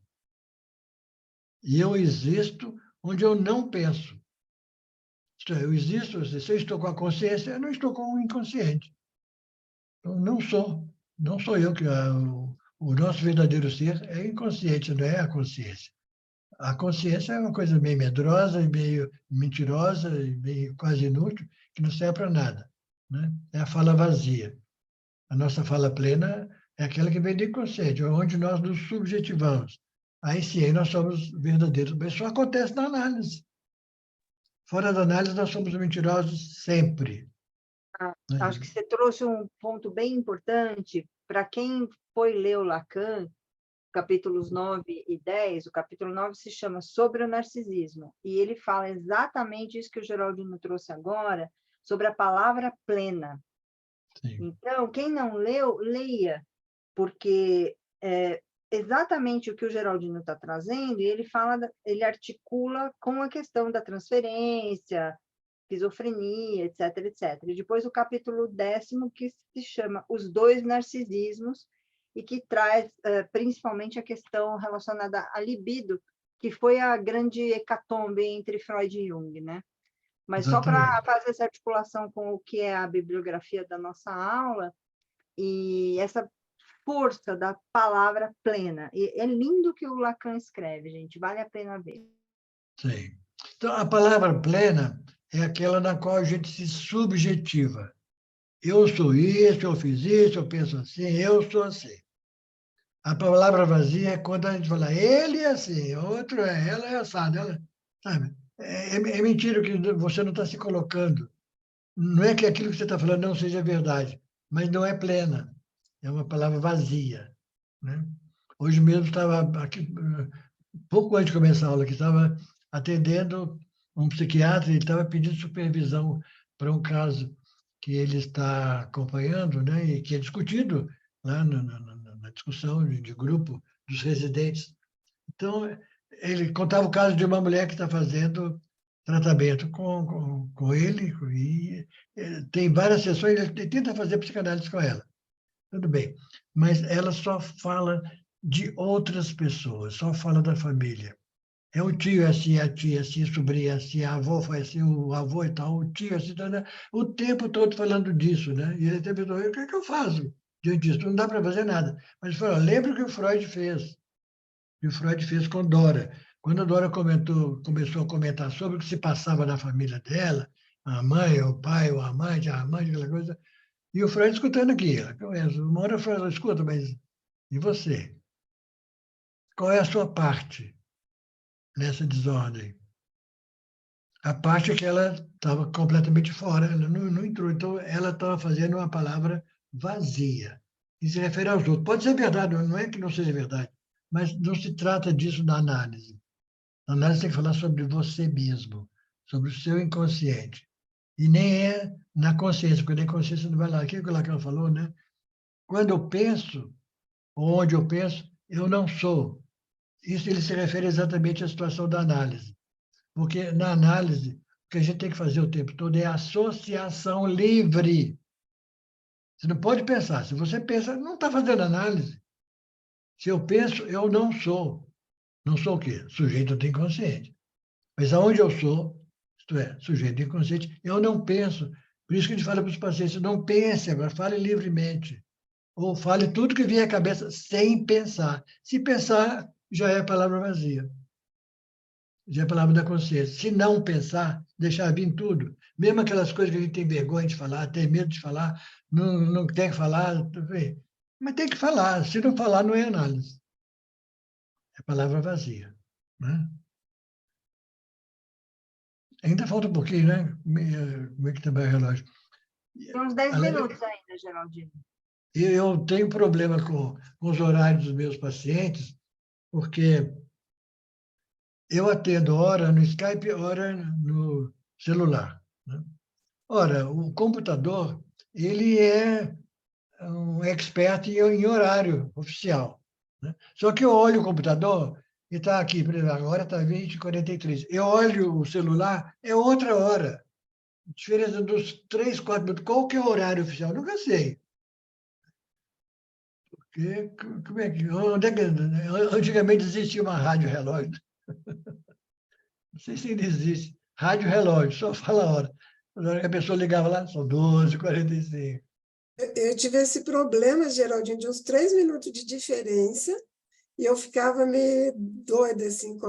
E eu existo onde eu não penso. Isto é, eu existo, se eu estou com a consciência, eu não estou com o inconsciente. Então, não sou eu que... O nosso verdadeiro ser é inconsciente, não é a consciência. A consciência é uma coisa meio medrosa, meio mentirosa, meio quase inútil, que não serve para nada, né? É a fala vazia. A nossa fala plena é aquela que vem do inconsciente, onde nós nos subjetivamos. Aí sim, aí nós somos verdadeiros. Mas isso acontece na análise. Fora da análise, nós somos mentirosos sempre. Acho que você trouxe um ponto bem importante para quem foi ler o Lacan, capítulos 9 e 10. O capítulo 9 se chama Sobre o Narcisismo, e ele fala exatamente isso que o Geraldino trouxe agora, sobre a palavra plena. Sim. Então, quem não leu, leia, porque é exatamente o que o Geraldino está trazendo, e ele articula com a questão da transferência, esquizofrenia, etc, etc. E depois o capítulo 10º, que se chama Os Dois Narcisismos, e que traz principalmente a questão relacionada à libido, que foi a grande hecatombe entre Freud e Jung, né? Mas Exatamente. só para fazer essa articulação com o que é a bibliografia da nossa aula, e essa força da palavra plena. E é lindo que o Lacan escreve, gente, vale a pena ver. Sim. Então, a palavra plena é aquela na qual a gente se subjetiva. Eu sou isso, eu fiz isso, eu penso assim, eu sou assim. A palavra vazia é quando a gente fala, ele é assim, outro ela é assado, sabe? É mentira que você não está se colocando. Não é que aquilo que você está falando não seja verdade, mas não é plena. É uma palavra vazia, né? Hoje mesmo estava aqui, pouco antes de começar a aula, que estava atendendo um psiquiatra, ele estava pedindo supervisão para um caso que ele está acompanhando, né, e que é discutido lá na discussão de grupo dos residentes. Então, ele contava o caso de uma mulher que está fazendo tratamento com ele, e tem várias sessões, ele tenta fazer psicanálise com ela. Tudo bem, mas ela só fala de outras pessoas, só fala da família. É o tio assim, a tia assim, a sobrinha assim, a avó foi assim, o avô e tal, o tio assim, tal, né? O tempo todo falando disso, né? E ele até pensou, o que é que eu faço diante disso? Não dá para fazer nada. Mas ele falou, lembra o que o Freud fez? Que o Freud fez com Dora. Quando a Dora começou a comentar sobre o que se passava na família dela, a mãe, o pai, o amante, aquela coisa, e o Freud escutando aquilo. Uma hora o Freud falou, escuta, mas e você? Qual é a sua parte nessa desordem? a parte que ela estava completamente fora, ela não entrou. Então, ela estava fazendo uma palavra vazia, e se refere aos outros. Pode ser verdade, não é que não seja verdade, mas não se trata disso na análise. Na análise tem que falar sobre você mesmo, sobre o seu inconsciente. E nem é na consciência, porque na consciência não vai lá. Aquilo que ela falou, né? Quando eu penso, ou onde eu penso, eu não sou. Isso ele se refere exatamente à situação da análise. Porque na análise, o que a gente tem que fazer o tempo todo é associação livre. Você não pode pensar. Se você pensa, não está fazendo análise. Se eu penso, eu não sou. Não sou o quê? Sujeito do inconsciente. Mas aonde eu sou, isto é, sujeito inconsciente, eu não penso. Por isso que a gente fala para os pacientes, não pense agora, fale livremente. Ou fale tudo que vier à cabeça sem pensar. Se pensar, já é palavra vazia. Já é palavra da consciência. Se não pensar, deixar vir tudo. Mesmo aquelas coisas que a gente tem vergonha de falar, tem medo de falar, não tem que falar, mas tem que falar. Se não falar, não é análise. É palavra vazia. Né? Ainda falta um pouquinho, né? Como é que também é o relógio? Tem uns 10 minutos ainda, Geraldine. Eu tenho problema com os horários dos meus pacientes, porque eu atendo hora no Skype, hora no celular. Né? Ora, o computador, ele é um expert em horário oficial. Né? Só que eu olho o computador e está aqui, por exemplo, agora está 20h43. Eu olho o celular, é outra hora. Diferença dos 3, 4 minutos. Qual que é o horário oficial? Nunca sei. Como é que, antigamente existia uma rádio relógio. Não sei se ainda existe. Rádio relógio, só fala a hora. Na hora que a pessoa ligava lá, são 12h45. Eu tive esse problema, Geraldinho, de uns 3 minutos de diferença, e eu ficava meio doida, assim.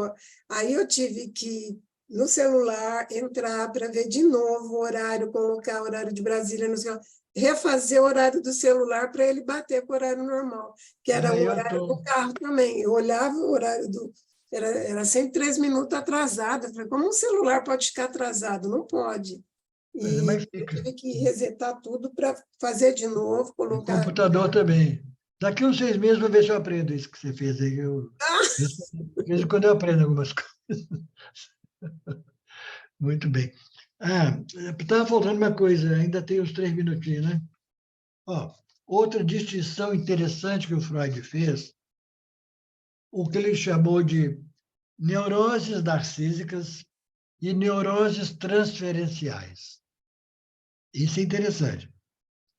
Aí eu tive que, no celular, entrar para ver de novo o horário, colocar o horário de Brasília no celular, refazer o horário do celular para ele bater com o horário normal, que era o horário do carro também. Eu olhava o horário do... Era sempre 3 minutos atrasado. Eu falei, como um celular pode ficar atrasado? Não pode. Mas E eu fica. tive que resetar tudo para fazer de novo, E o colocar... computador também. Daqui uns 6 meses, vou ver se eu aprendo isso que você fez aí. De vez em quando eu aprendo algumas coisas. Muito bem. Estava faltando uma coisa, ainda tem uns 3 minutinhos, né? Ó, outra distinção interessante que o Freud fez, o que ele chamou de neuroses narcísicas e neuroses transferenciais. Isso é interessante.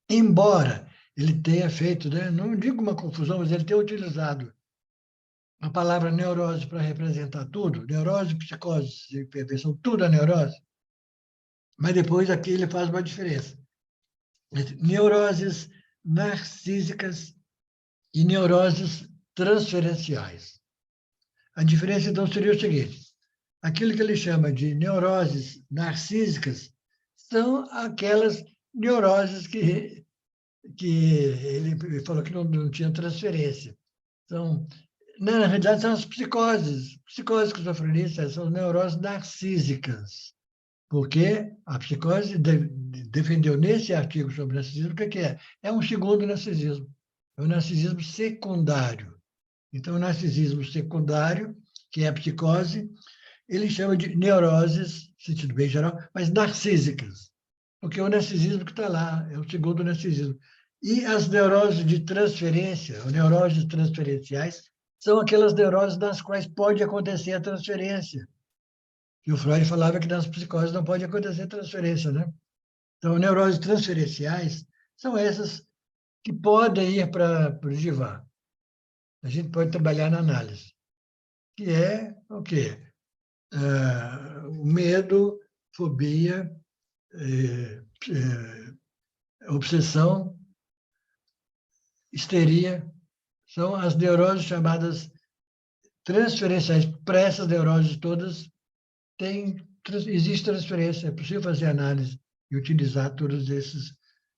Embora ele tenha feito, né, não digo uma confusão, mas ele tenha utilizado a palavra neurose para representar tudo, neurose, psicose, são tudo a neurose, mas depois aqui ele faz uma diferença. Neuroses narcísicas e neuroses transferenciais. A diferença, então, seria o seguinte: aquilo que ele chama de neuroses narcísicas são aquelas neuroses que ele falou que não tinha transferência. Então, na realidade, são as psicoses esquizofrenistas, são neuroses narcísicas, porque a psicose defendeu nesse artigo sobre narcisismo o que é? É um segundo narcisismo, é o narcisismo secundário. Então, o narcisismo secundário, que é a psicose, ele chama de neuroses, no sentido bem geral, mas narcísicas, porque é o narcisismo que está lá, é o segundo narcisismo. E as neuroses de transferência, ou neuroses transferenciais, são aquelas neuroses nas quais pode acontecer a transferência. E o Freud falava que nas psicoses não pode acontecer transferência, né? Então, neuroses transferenciais são essas que podem ir para o divã. A gente pode trabalhar na análise, que é o quê? O medo, fobia, obsessão, histeria, são as neuroses chamadas transferenciais. Para essas neuroses todas, existe transferência, é possível fazer análise e utilizar todos esses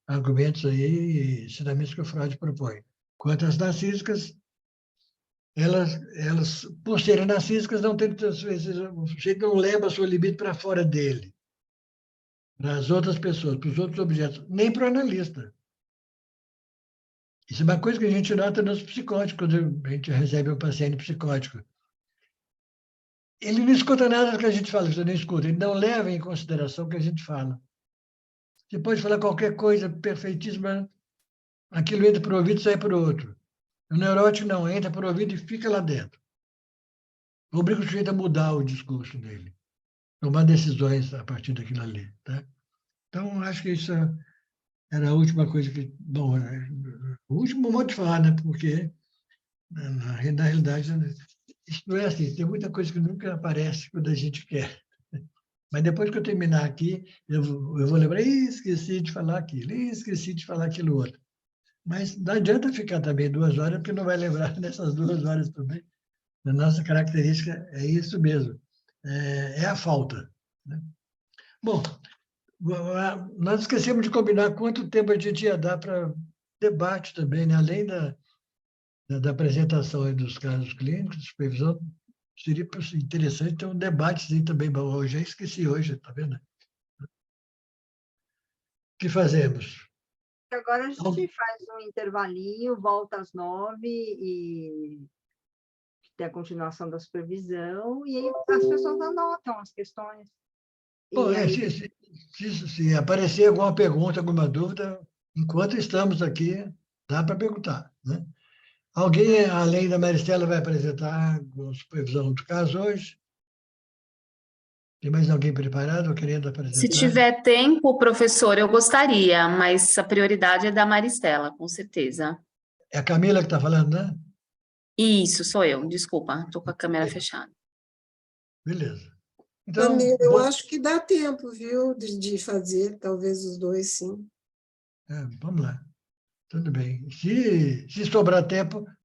argumentos aí e ensinamentos que o Freud propõe. Quanto às narcísicas, elas, por serem narcísicas, não tem, às vezes, o sujeito não leva a sua libido para fora dele, para as outras pessoas, para os outros objetos, nem para o analista. Isso é uma coisa que a gente nota nos psicóticos, quando a gente recebe um paciente psicótico. Ele não escuta nada do que a gente fala, você não escuta, ele não leva em consideração o que a gente fala. Você pode falar qualquer coisa perfeitíssima, aquilo entra por um ouvido e sai por outro. O neurótico não, entra por um ouvido e fica lá dentro. Obriga o sujeito a mudar o discurso dele, tomar decisões a partir daquilo ali. Tá? Então, acho que isso era a última coisa que... Bom, o último modo de falar, né? Porque, na realidade, isso não é assim. Tem muita coisa que nunca aparece quando a gente quer. Mas depois que eu terminar aqui, eu vou lembrar, esqueci de falar aquilo, esqueci de falar aquilo outro. Mas não adianta ficar também 2 horas, porque não vai lembrar nessas 2 horas também. A nossa característica é isso mesmo, é a falta. Né? Bom, nós esquecemos de combinar quanto tempo a gente ia dar para debate também, né? Além da apresentação dos casos clínicos, de supervisão, seria interessante ter um debate também. Bom, eu já esqueci hoje, está vendo? O que fazemos? Agora a gente faz um intervalinho, volta às 9 e tem a continuação da supervisão, e aí as pessoas anotam as questões. Bom, E aí... se aparecer alguma pergunta, alguma dúvida, enquanto estamos aqui, dá para perguntar. Né? Alguém, além da Maristela, vai apresentar a supervisão do caso hoje? Tem mais alguém preparado ou querendo apresentar? Se tiver tempo, professor, eu gostaria, mas a prioridade é da Maristela, com certeza. É a Camila que está falando, né? Isso, sou eu, desculpa, estou com a câmera fechada. Beleza. Então, Camila, eu acho que dá tempo, viu, de fazer, talvez os dois, sim. vamos lá. Tudo bem. Se sobrar tempo,